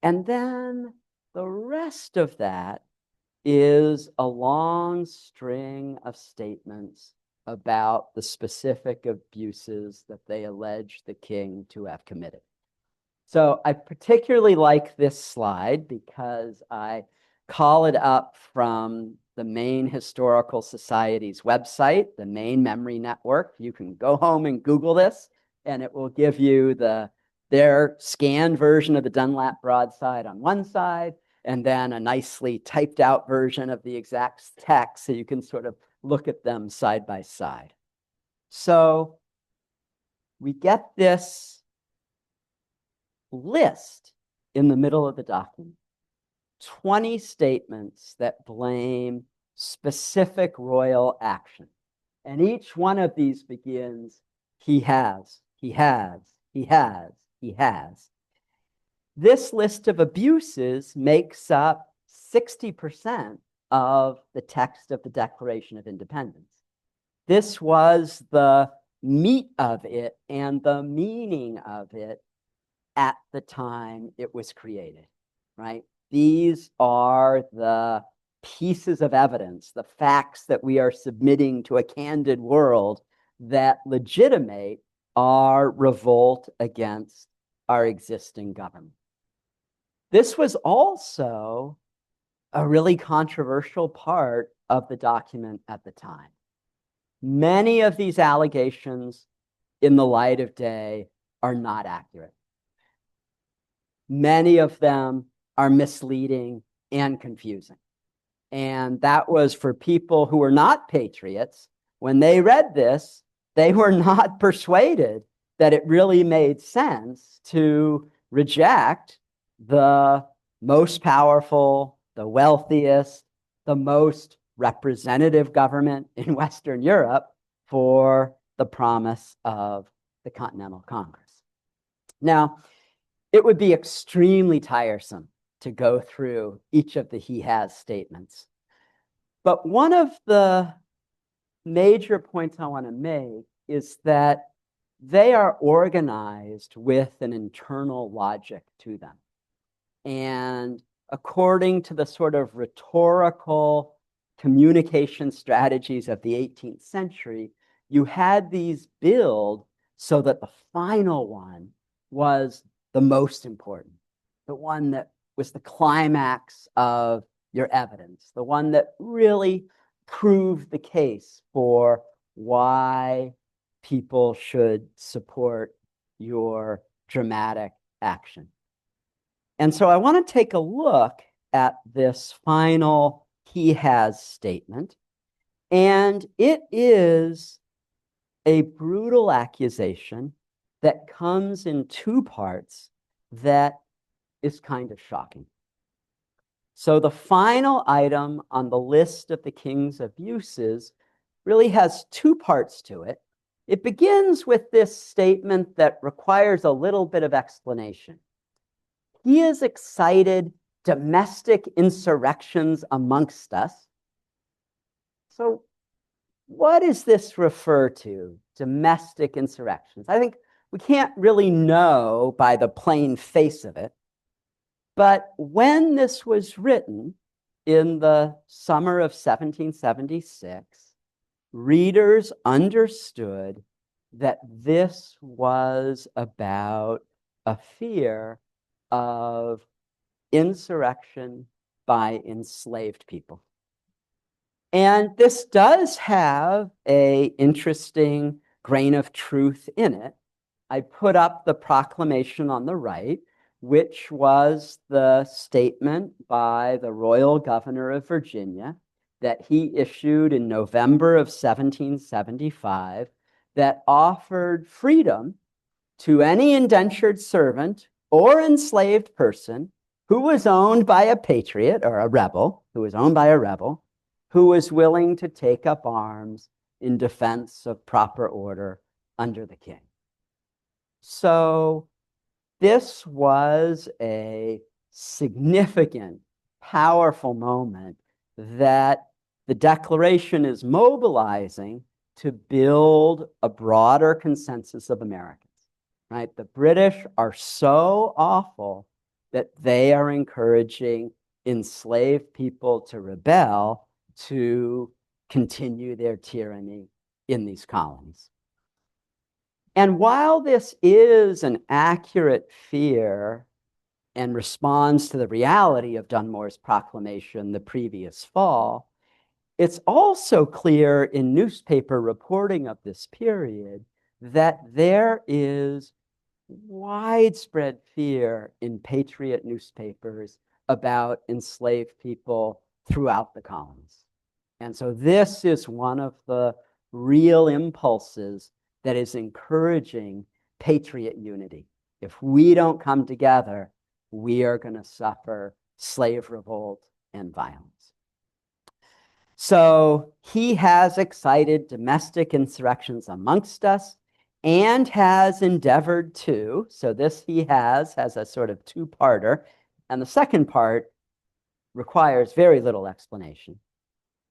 And then the rest of that is a long string of statements about the specific abuses that they allege the king to have committed. So I particularly like this slide because I call it up from the Maine Historical Society's website, the Maine Memory Network. You can go home and Google this, and it will give you their scanned version of the Dunlap broadside on one side, and then a nicely typed out version of the exact text, so you can sort of look at them side by side. So we get this list in the middle of the document, 20 statements that blame specific royal action. And each one of these begins, he has, he has, he has, he has. This list of abuses makes up 60% of the text of the Declaration of Independence. This was the meat of it and the meaning of it at the time it was created, right? These are the pieces of evidence, the facts that we are submitting to a candid world that legitimate our revolt against our existing government. This was also a really controversial part of the document at the time. Many of these allegations in the light of day are not accurate. Many of them are misleading and confusing. And that was for people who were not patriots. When they read this, they were not persuaded that it really made sense to reject the most powerful, the wealthiest, the most representative government in Western Europe for the promise of the Continental Congress. Now, it would be extremely tiresome to go through each of the he has statements. But one of the major points I want to make is that they are organized with an internal logic to them. And according to the sort of rhetorical communication strategies of the 18th century, you had these build so that the final one was the most important, the one that was the climax of your evidence, the one that really proved the case for why people should support your dramatic action. And so I want to take a look at this final he has statement, and it is a brutal accusation that comes in two parts that is kind of shocking. So the final item on the list of the king's abuses really has two parts to it. It begins with this statement that requires a little bit of explanation. He is excited domestic insurrections amongst us. So what does this refer to, domestic insurrections? I think we can't really know by the plain face of it, but when this was written in the summer of 1776, readers understood that this was about a fear of insurrection by enslaved people. And this does have an interesting grain of truth in it. I put up the proclamation on the right, which was the statement by the royal governor of Virginia that he issued in November of 1775 that offered freedom to any indentured servant or enslaved person who was owned by a patriot or a rebel, who was owned by a rebel, who was willing to take up arms in defense of proper order under the king. So this was a significant, powerful moment that the Declaration is mobilizing to build a broader consensus of Americans, right? The British are so awful that they are encouraging enslaved people to rebel to continue their tyranny in these colonies. And while this is an accurate fear and responds to the reality of Dunmore's proclamation the previous fall, it's also clear in newspaper reporting of this period that there is widespread fear in patriot newspapers about enslaved people throughout the colonies. And so this is one of the real impulses that is encouraging patriot unity. If we don't come together, we are going to suffer slave revolt and violence. So he has excited domestic insurrections amongst us and has endeavored to, so this he has a sort of two-parter, and the second part requires very little explanation.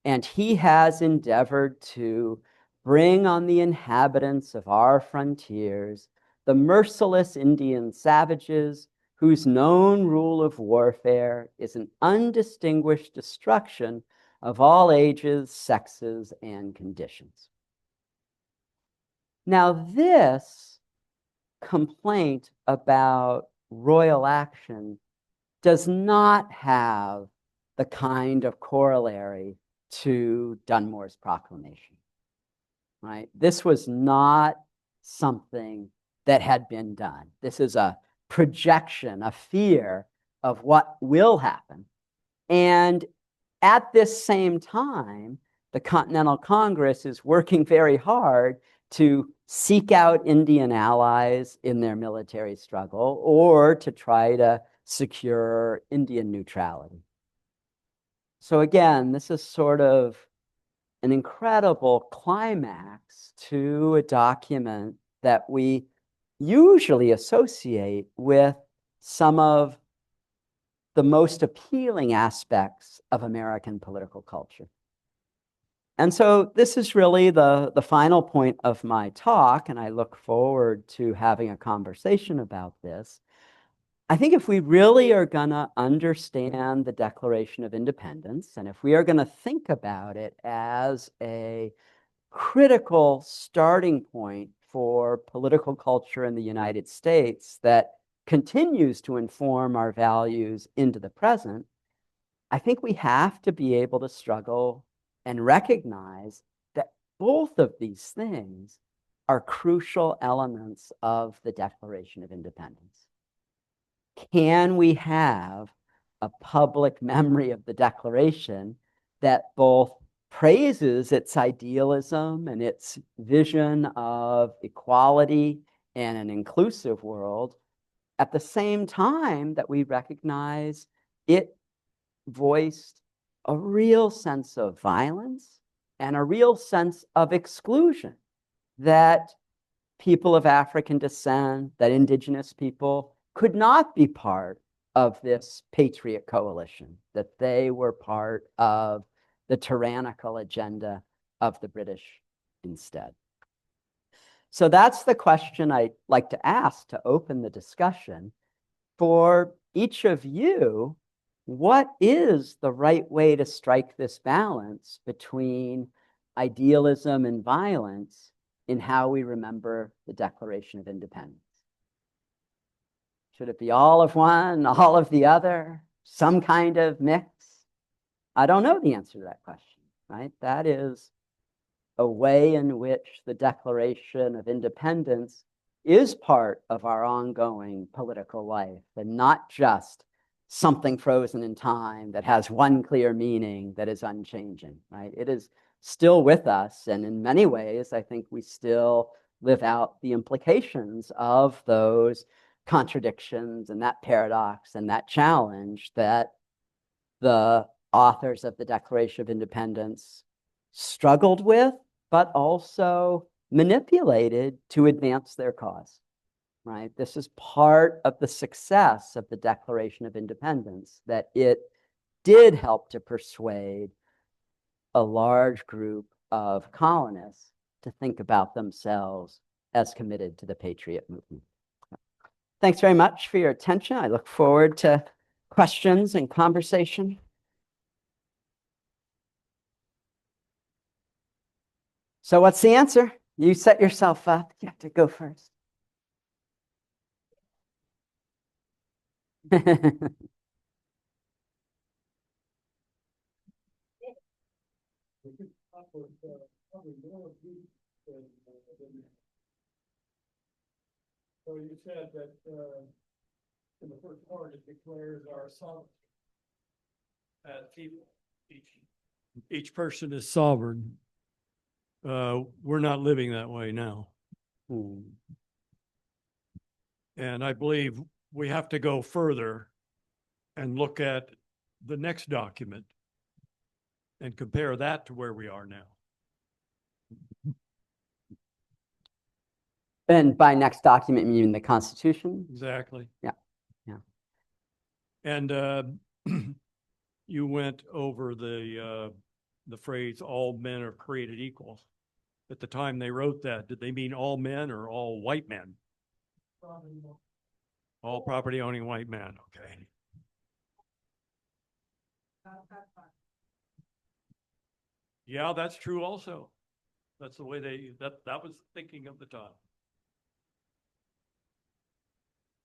And he has endeavored to bring on the inhabitants of our frontiers the merciless Indian savages whose known rule of warfare is an undistinguished destruction of all ages, sexes, and conditions. Now, this complaint about royal action does not have the kind of corollary to Dunmore's proclamation, right? This was not something that had been done. This is a projection, a fear of what will happen. And at this same time, the Continental Congress is working very hard to seek out Indian allies in their military struggle or to try to secure Indian neutrality. So again, this is sort of an incredible climax to a document that we usually associate with some of the most appealing aspects of American political culture. And so this is really the final point of my talk, and I look forward to having a conversation about this. I think if we really are going to understand the Declaration of Independence, and if we are going to think about it as a critical starting point for political culture in the United States that continues to inform our values into the present, I think we have to be able to struggle and recognize that both of these things are crucial elements of the Declaration of Independence. Can we have a public memory of the Declaration that both praises its idealism and its vision of equality and an inclusive world, at the same time that we recognize it voiced a real sense of violence and a real sense of exclusion, that people of African descent, that indigenous people could not be part of this patriot coalition, that they were part of the tyrannical agenda of the British instead. So that's the question I'd like to ask to open the discussion. For each of you, what is the right way to strike this balance between idealism and violence in how we remember the Declaration of Independence? Should it be all of one, all of the other, some kind of mix? I don't know the answer to that question, right? That is a way in which the Declaration of Independence is part of our ongoing political life, and not just something frozen in time that has one clear meaning that is unchanging, right? It is still with us, and in many ways, I think we still live out the implications of those contradictions and that paradox and that challenge that the authors of the Declaration of Independence struggled with, but also manipulated to advance their cause, right? This is part of the success of the Declaration of Independence, that it did help to persuade a large group of colonists to think about themselves as committed to the patriot movement. Thanks very much for your attention. I look forward to questions and conversation. So what's the answer? You set yourself up. You have to go first. So you said that in the first part, it declares our sovereignty as people. Each person is sovereign. We're not living that way now. And I believe we have to go further and look at the next document and compare that to where we are now. And by next document, you mean the Constitution? Exactly. Yeah. Yeah. And you went over the phrase "all men are created equal." At the time they wrote that, did they mean all men or all white men? All property owning white men. Okay. Yeah, that's true also. That's the way that was thinking of the time.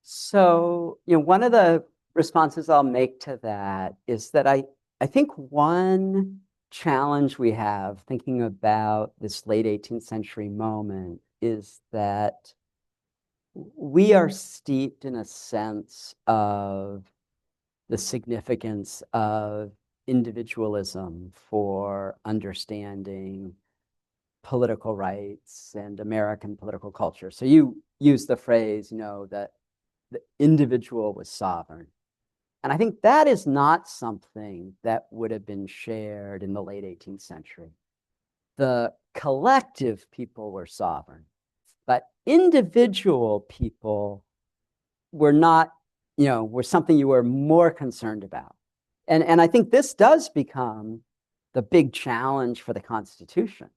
So, one of the responses I'll make to that is that I think one challenge we have thinking about this late 18th century moment is that we are steeped in a sense of the significance of individualism for understanding political rights and American political culture. So you use the phrase, that the individual was sovereign. And I think that is not something that would have been shared in the late 18th century. The collective people were sovereign, but individual people were not, were something you were more concerned about. And I think this does become the big challenge for the Constitution,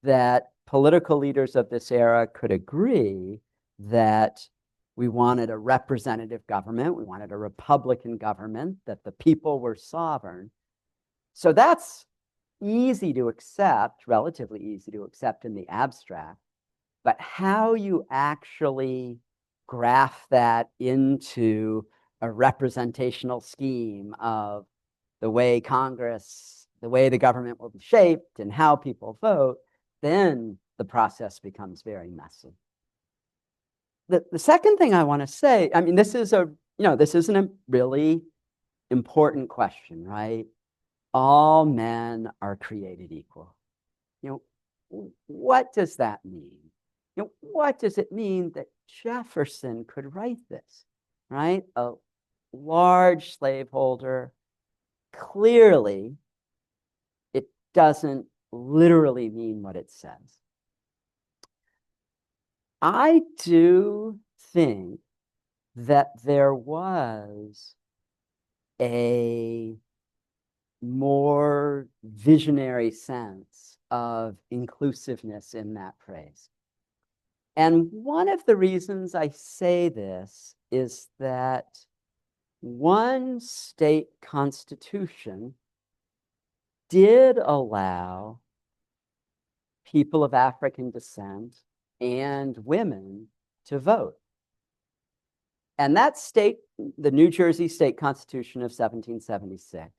that political leaders of this era could agree that we wanted a representative government, we wanted a Republican government, that the people were sovereign. So that's easy to accept, relatively easy to accept in the abstract, but how you actually graph that into a representational scheme of the way Congress, the way the government will be shaped and how people vote, then the process becomes very messy. The second thing I want to say, this is a really important question, right? All men are created equal. What does that mean? What does it mean that Jefferson could write this, right? A large slaveholder, clearly, it doesn't literally mean what it says. I do think that there was a more visionary sense of inclusiveness in that phrase. And one of the reasons I say this is that one state constitution did allow people of African descent and women to vote. And that state, the New Jersey State Constitution of 1776,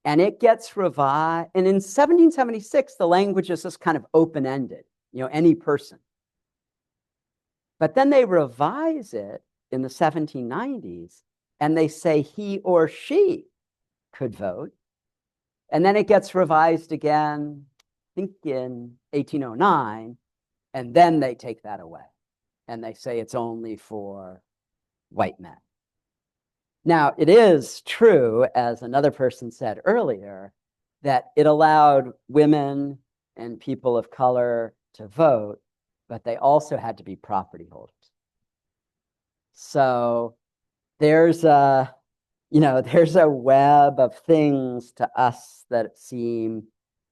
and it gets revised. And in 1776, the language is just kind of open-ended, any person. But then they revise it in the 1790s, and they say he or she could vote. And then it gets revised again, I think in 1809, and then they take that away. And they say it's only for white men. Now, it is true, as another person said earlier, that it allowed women and people of color to vote, but they also had to be property holders. So there's a web of things to us that seem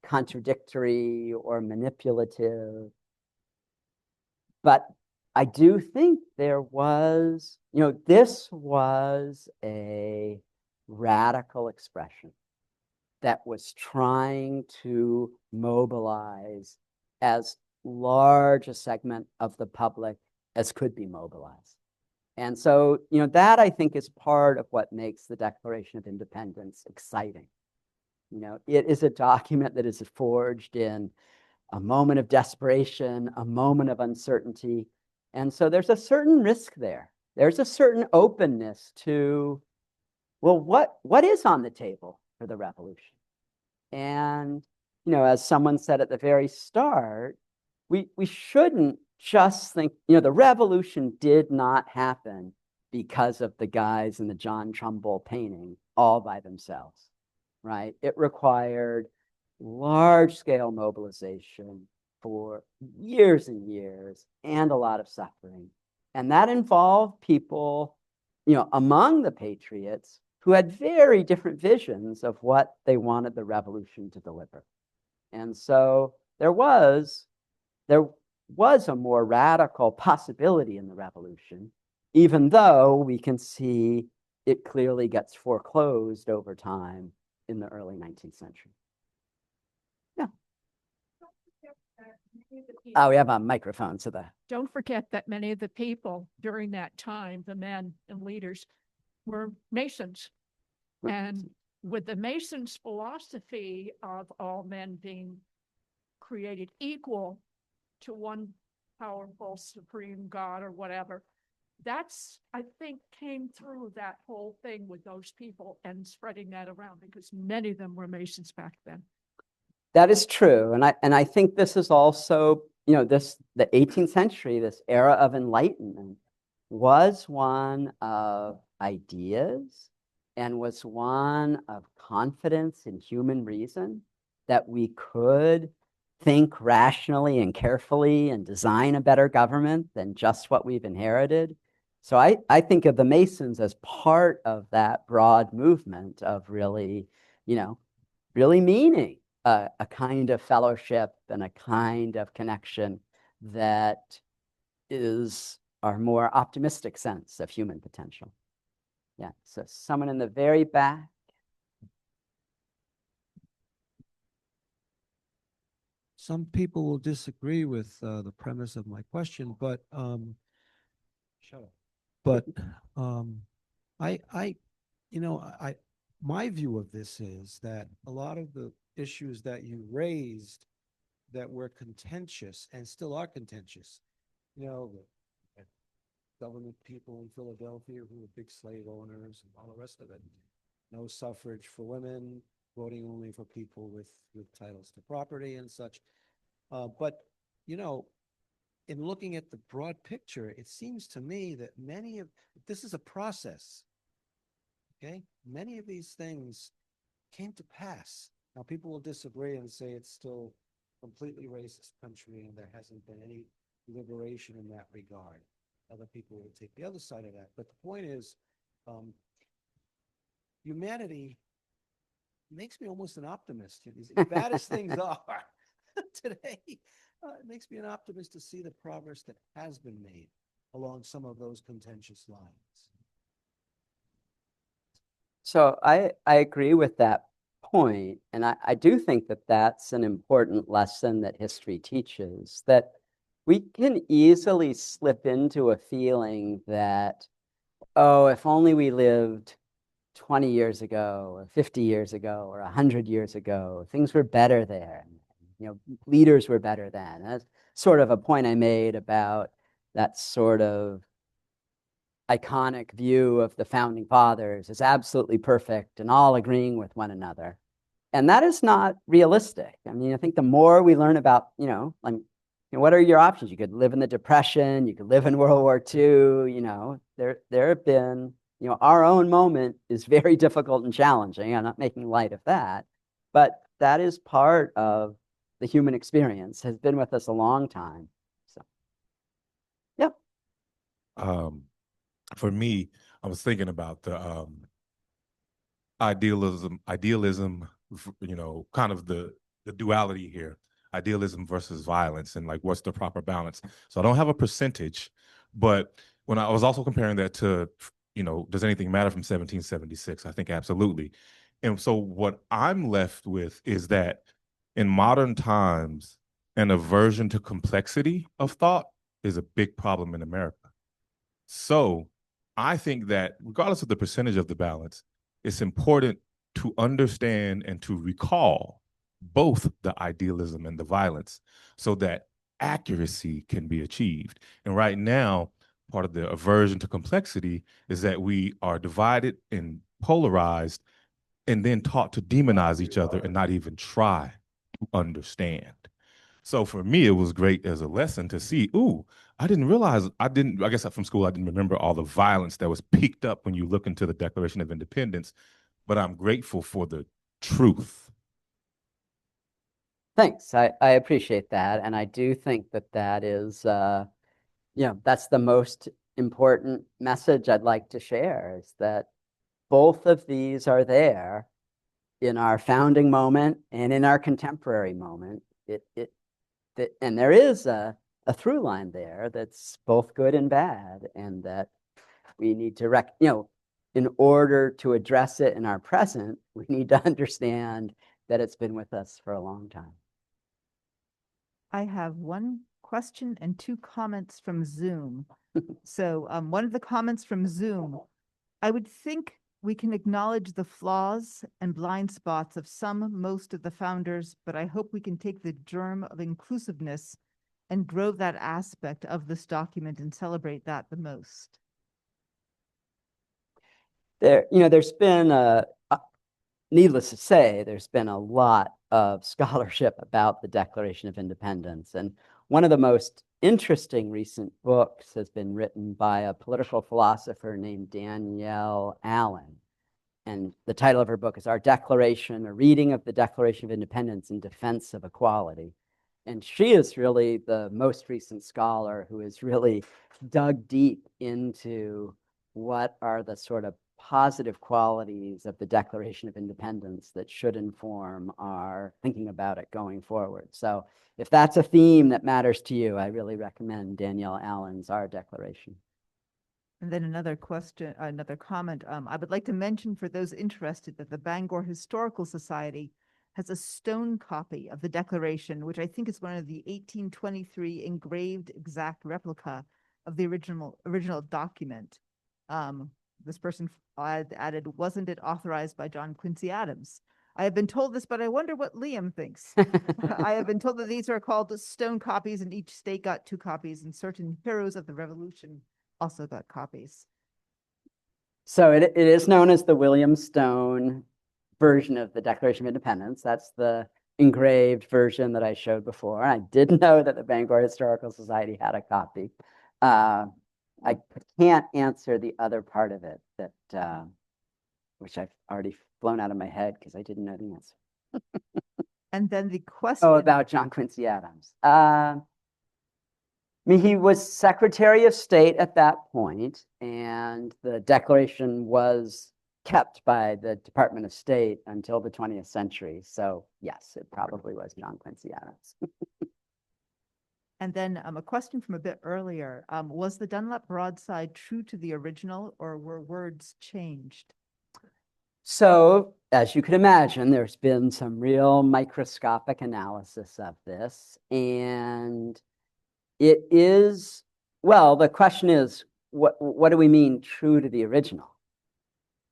contradictory or manipulative. But I do think there was, this was a radical expression that was trying to mobilize as large a segment of the public as could be mobilized. And so, that I think is part of what makes the Declaration of Independence exciting. It is a document that is forged in a moment of desperation, a moment of uncertainty. And so there's a certain risk there. There's a certain openness to, well, what is on the table for the revolution? And, as someone said at the very start, we shouldn't just think, the revolution did not happen because of the guys in the John Trumbull painting all by themselves, right? It required large-scale mobilization for years and years and a lot of suffering. And that involved people, among the patriots who had very different visions of what they wanted the revolution to deliver. And so there was a more radical possibility in the revolution, even though we can see it clearly gets foreclosed over time in the early 19th century. Yeah. Oh, we have a microphone, so Don't forget that many of the people during that time, the men and leaders, were Masons. And with the Masons' philosophy of all men being created equal to one powerful supreme God or whatever, that's, I think, came through that whole thing with those people and spreading that around, because many of them were Masons back then. that is true. And I think this is also, the 18th century, this era of enlightenment, was one of ideas and was one of confidence in human reason, that we could think rationally and carefully and design a better government than just what we've inherited. So I think of the Masons as part of that broad movement of really, really meaning a kind of fellowship and a kind of connection that is our more optimistic sense of human potential. Yeah, so someone in the very back. Some people will disagree with the premise of my question, but shut up. But my view of this is that a lot of the issues that you raised that were contentious and still are contentious, the government people in Philadelphia who were big slave owners and all the rest of it, no suffrage for women, voting only for people with titles to property and such. But, in looking at the broad picture, it seems to me that this is a process, okay? Many of these things came to pass. Now, people will disagree and say it's still a completely racist country and there hasn't been any liberation in that regard. Other people will take the other side of that. But the point is, humanity makes me almost an optimist. As bad as things are today, it makes me an optimist to see the progress that has been made along some of those contentious lines. So I agree with that point, and I do think that that's an important lesson that history teaches, that we can easily slip into a feeling that, oh, if only we lived 20 years ago or 50 years ago or 100 years ago, things were better there. You know, leaders were better then. That's sort of a point I made about that sort of iconic view of the founding fathers as absolutely perfect and all agreeing with one another. And that is not realistic. I mean, I think the more we learn about, like, what are your options? You could live in the Depression, you could live in World War II, there have been, our own moment is very difficult and challenging. I'm not making light of that, but that is part of the human experience, has been with us a long time. So, yeah. For me, I was thinking about the idealism, kind of the duality here, idealism versus violence, and like what's the proper balance. So I don't have a percentage, but when I was also comparing that to, does anything matter from 1776? I think absolutely. And so what I'm left with is that in modern times, an aversion to complexity of thought is a big problem in America. So I think that regardless of the percentage of the balance, it's important to understand and to recall both the idealism and the violence so that accuracy can be achieved. And right now, part of the aversion to complexity is that we are divided and polarized and then taught to demonize each other and not even try to understand. So for me, it was great as a lesson to see, I guess from school, I didn't remember all the violence that was picked up when you look into the Declaration of Independence, but I'm grateful for the truth. Thanks. I appreciate that. And I do think that that is, that's the most important message I'd like to share, is that both of these are there in our founding moment and in our contemporary moment. And there is a through line there that's both good and bad, and that we need to in order to address it in our present, we need to understand that it's been with us for a long time. I have one question and two comments from Zoom. So one of the comments from Zoom, I would think we can acknowledge the flaws and blind spots of most of the founders, but I hope we can take the germ of inclusiveness and grow that aspect of this document and celebrate that the most. There's been, needless to say, there's been a lot of scholarship about the Declaration of Independence. And one of the most interesting recent books has been written by a political philosopher named Danielle Allen. And the title of her book is Our Declaration, a Reading of the Declaration of Independence in Defense of Equality. And she is really the most recent scholar who has really dug deep into what are the sort of positive qualities of the Declaration of Independence that should inform our thinking about it going forward. So if that's a theme that matters to you, I really recommend Danielle Allen's Our Declaration. And then another comment. I would like to mention for those interested that the Bangor Historical Society has a stone copy of the Declaration, which I think is one of the 1823 engraved exact replica of the original document. This person added, wasn't it authorized by John Quincy Adams? I have been told this, but I wonder what Liam thinks. I have been told that these are called stone copies, and each state got 2 copies, and certain heroes of the Revolution also got copies. So it is known as the William Stone version of the Declaration of Independence. That's the engraved version that I showed before. I did know that the Bangor Historical Society had a copy. I can't answer the other part of it, that which I've already flown out of my head because I didn't know the answer. And then the question. Oh, about John Quincy Adams. I mean, he was Secretary of State at that point, and the declaration was kept by the Department of State until the 20th century. So yes, it probably was John Quincy Adams. And then a question from a bit earlier. Was the Dunlap broadside true to the original, or were words changed? So, as you could imagine, there's been some real microscopic analysis of this. And it is, well, the question is, what do we mean true to the original?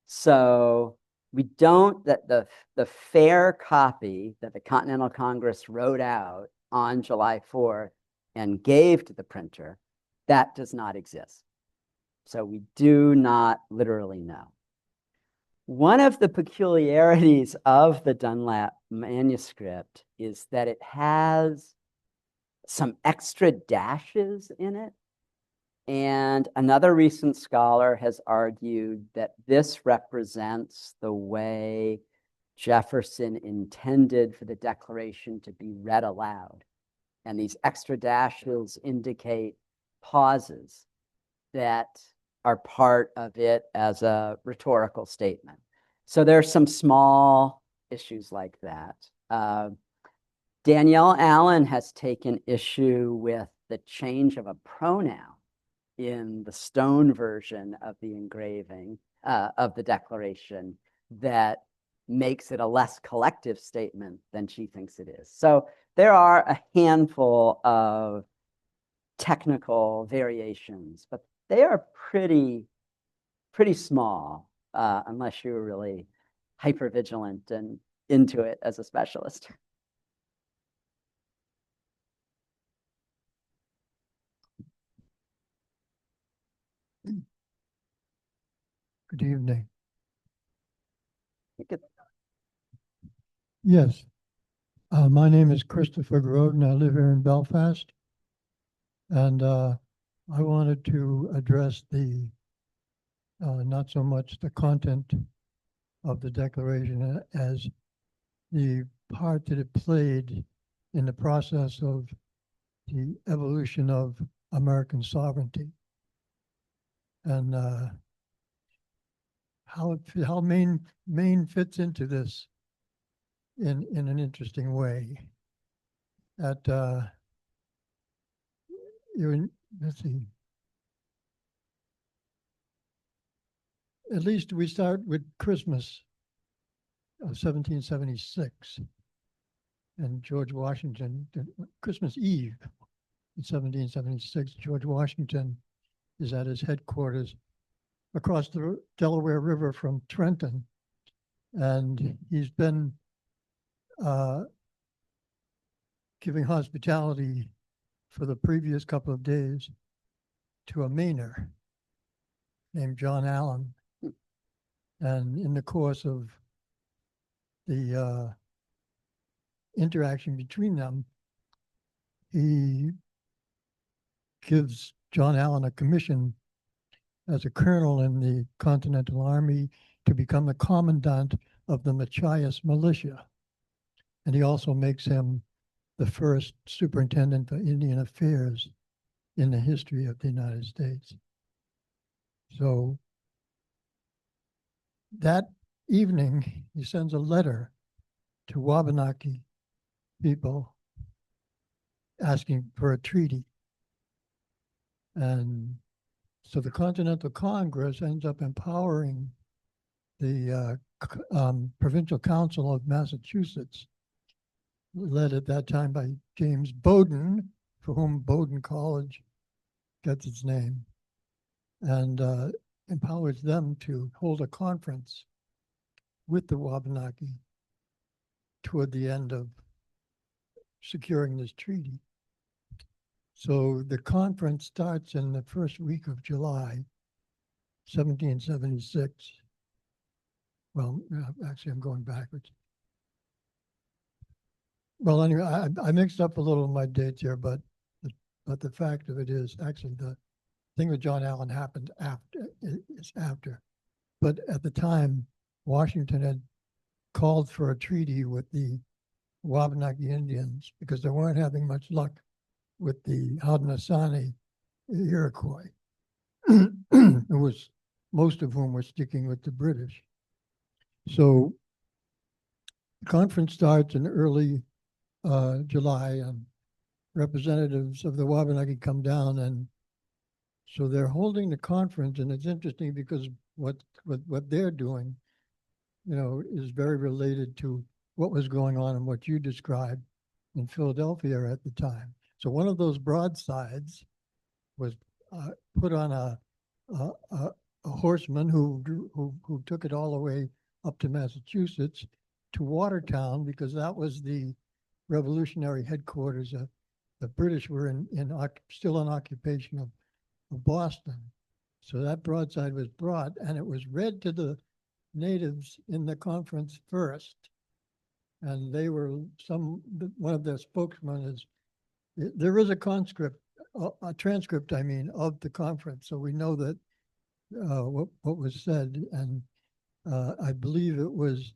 So we don't, that the fair copy that the Continental Congress wrote out on July 4th and gave to the printer, that does not exist. So we do not literally know. One of the peculiarities of the Dunlap manuscript is that it has some extra dashes in it. And another recent scholar has argued that this represents the way Jefferson intended for the Declaration to be read aloud. And these extra dashes indicate pauses that are part of it as a rhetorical statement. So there's some small issues like that. Danielle Allen has taken issue with the change of a pronoun in the stone version of the engraving of the Declaration that makes it a less collective statement than she thinks it is. So there are a handful of technical variations, but they are pretty small unless you're really hyper vigilant and into it as a specialist. Good evening. You could- Yes, my name is Christopher Groden. I live here in Belfast. And I wanted to address the, not so much the content of the Declaration as the part that it played in the process of the evolution of American sovereignty. And how Maine fits into this in an interesting way. Let's see. At least we start with Christmas of 1776, and George Washington, Christmas Eve in 1776, George Washington is at his headquarters across the Delaware River from Trenton. And he's been giving hospitality for the previous couple of days to a Mainer named John Allen. And in the course of the interaction between them, he gives John Allen a commission as a colonel in the Continental Army to become the commandant of the Machias militia. And he also makes him the first superintendent for Indian affairs in the history of the United States. So that evening, he sends a letter to Wabanaki people asking for a treaty. And so the Continental Congress ends up empowering the Provincial Council of Massachusetts, led at that time by James Bowdoin, for whom Bowdoin College gets its name, and empowers them to hold a conference with the Wabanaki toward the end of securing this treaty. So the conference starts in the first week of July, 1776. Well, actually, I'm going backwards. Well, anyway, I mixed up a little of my dates here, but the fact of it is, actually, the thing with John Allen happened after. But at the time, Washington had called for a treaty with the Wabanaki Indians because they weren't having much luck with the Haudenosaunee Iroquois. It was most of whom were sticking with the British. So the conference starts in early July, and representatives of the Wabanaki come down, and so they're holding the conference. And it's interesting because what they're doing, you know, is very related to what was going on and what you described in Philadelphia at the time. So one of those broadsides was put on a horseman who took it all the way up to Massachusetts to Watertown, because that was the revolutionary headquarters. The British were still in occupation of Boston. So that broadside was brought, and it was read to the natives in the conference first. And they were one of their spokesmen is, there is a transcript, I mean, of the conference. So we know that what was said. And I believe it was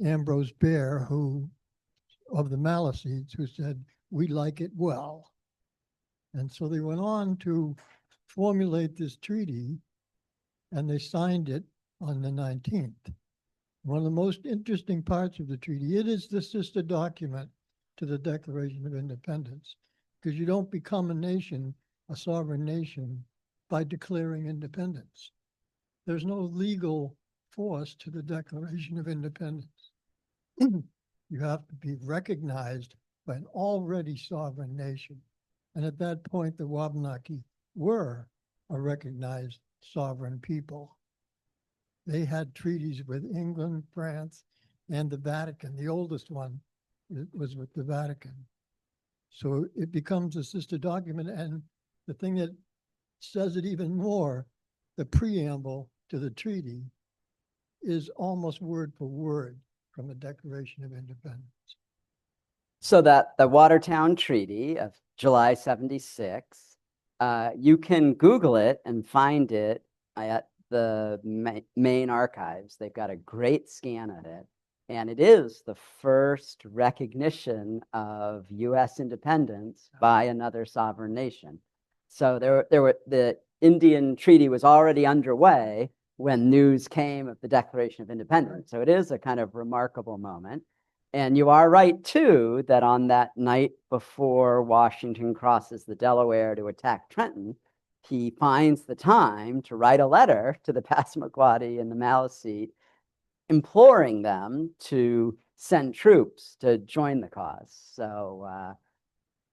Ambrose Bierce, who, of the Maliseets, who said, "We like it well." And so they went on to formulate this treaty, and they signed it on the 19th. One of the most interesting parts of the treaty, it is the sister document to the Declaration of Independence, because you don't become a nation, a sovereign nation, by declaring independence. There's no legal force to the Declaration of Independence. You have to be recognized by an already sovereign nation. And at that point, the Wabanaki were a recognized sovereign people. They had treaties with England, France, and the Vatican. The oldest one was with the Vatican. So it becomes a sister document. And the thing that says it even more, the preamble to the treaty is almost word for word from the Declaration of Independence. So that the Watertown Treaty of July 76, you can Google it and find it at the Maine archives. They've got a great scan of it. And it is the first recognition of U.S. independence by another sovereign nation. So the Indian Treaty was already underway when news came of the Declaration of Independence. So it is a kind of remarkable moment. And you are right, too, that on that night before Washington crosses the Delaware to attack Trenton, he finds the time to write a letter to the Passamaquoddy and the Maliseet, imploring them to send troops to join the cause. So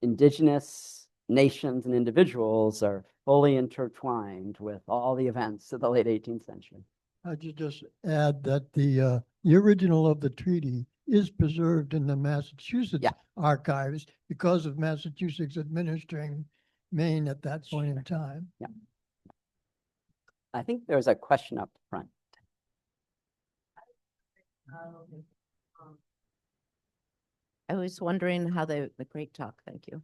indigenous nations and individuals are fully intertwined with all the events of the late 18th century. I should just add that the original of the treaty is preserved in the Massachusetts archives because of Massachusetts administering Maine at that point in time. Yeah. I think there was a question up front. I was wondering how the great talk, thank you,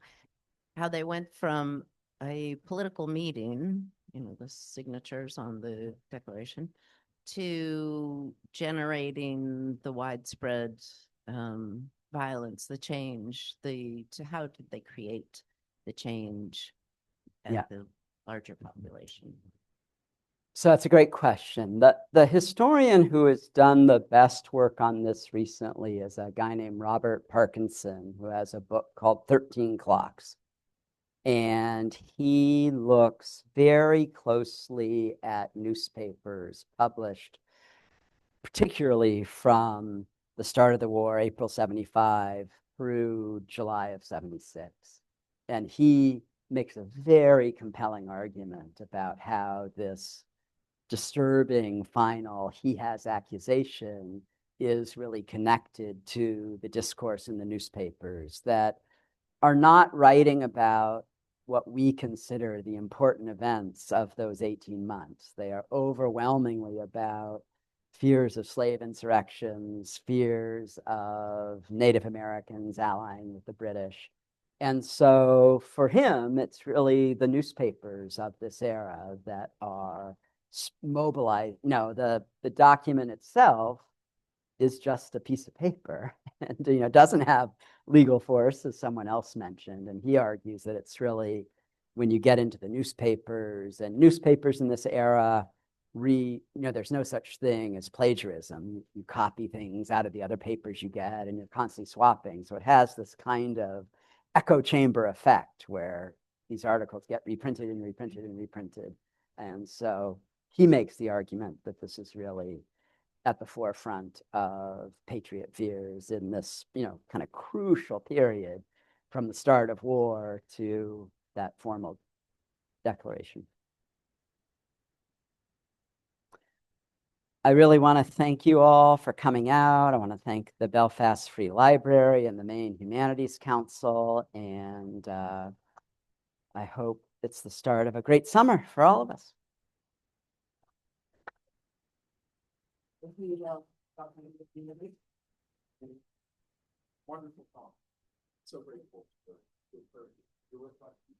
how they went from a political meeting, you know, the signatures on the declaration, to generating the widespread violence, the change, to how did they create the change at the larger population? So that's a great question. The historian who has done the best work on this recently is a guy named Robert Parkinson, who has a book called 13 Clocks. And he looks very closely at newspapers published, particularly from the start of the war, April 75, through July of 76. And he makes a very compelling argument about how this disturbing final he has accusation is really connected to the discourse in the newspapers that are not writing about what we consider the important events of those 18 months. They are overwhelmingly about fears of slave insurrections, fears of Native Americans allying with the British. And so for him, it's really the newspapers of this era that are mobilized. No, the document itself is just a piece of paper and, doesn't have legal force, as someone else mentioned. And he argues that it's really when you get into the newspapers, and newspapers in this era, there's no such thing as plagiarism. You copy things out of the other papers you get, and you're constantly swapping. So it has this kind of echo chamber effect where these articles get reprinted and reprinted and reprinted. And so he makes the argument that this is really at the forefront of patriot fears in this, kind of crucial period from the start of war to that formal declaration. I really want to thank you all for coming out. I want to thank the Belfast Free Library and the Maine Humanities Council, and I hope it's the start of a great summer for all of us. Wonderful talk. So grateful for your reflection.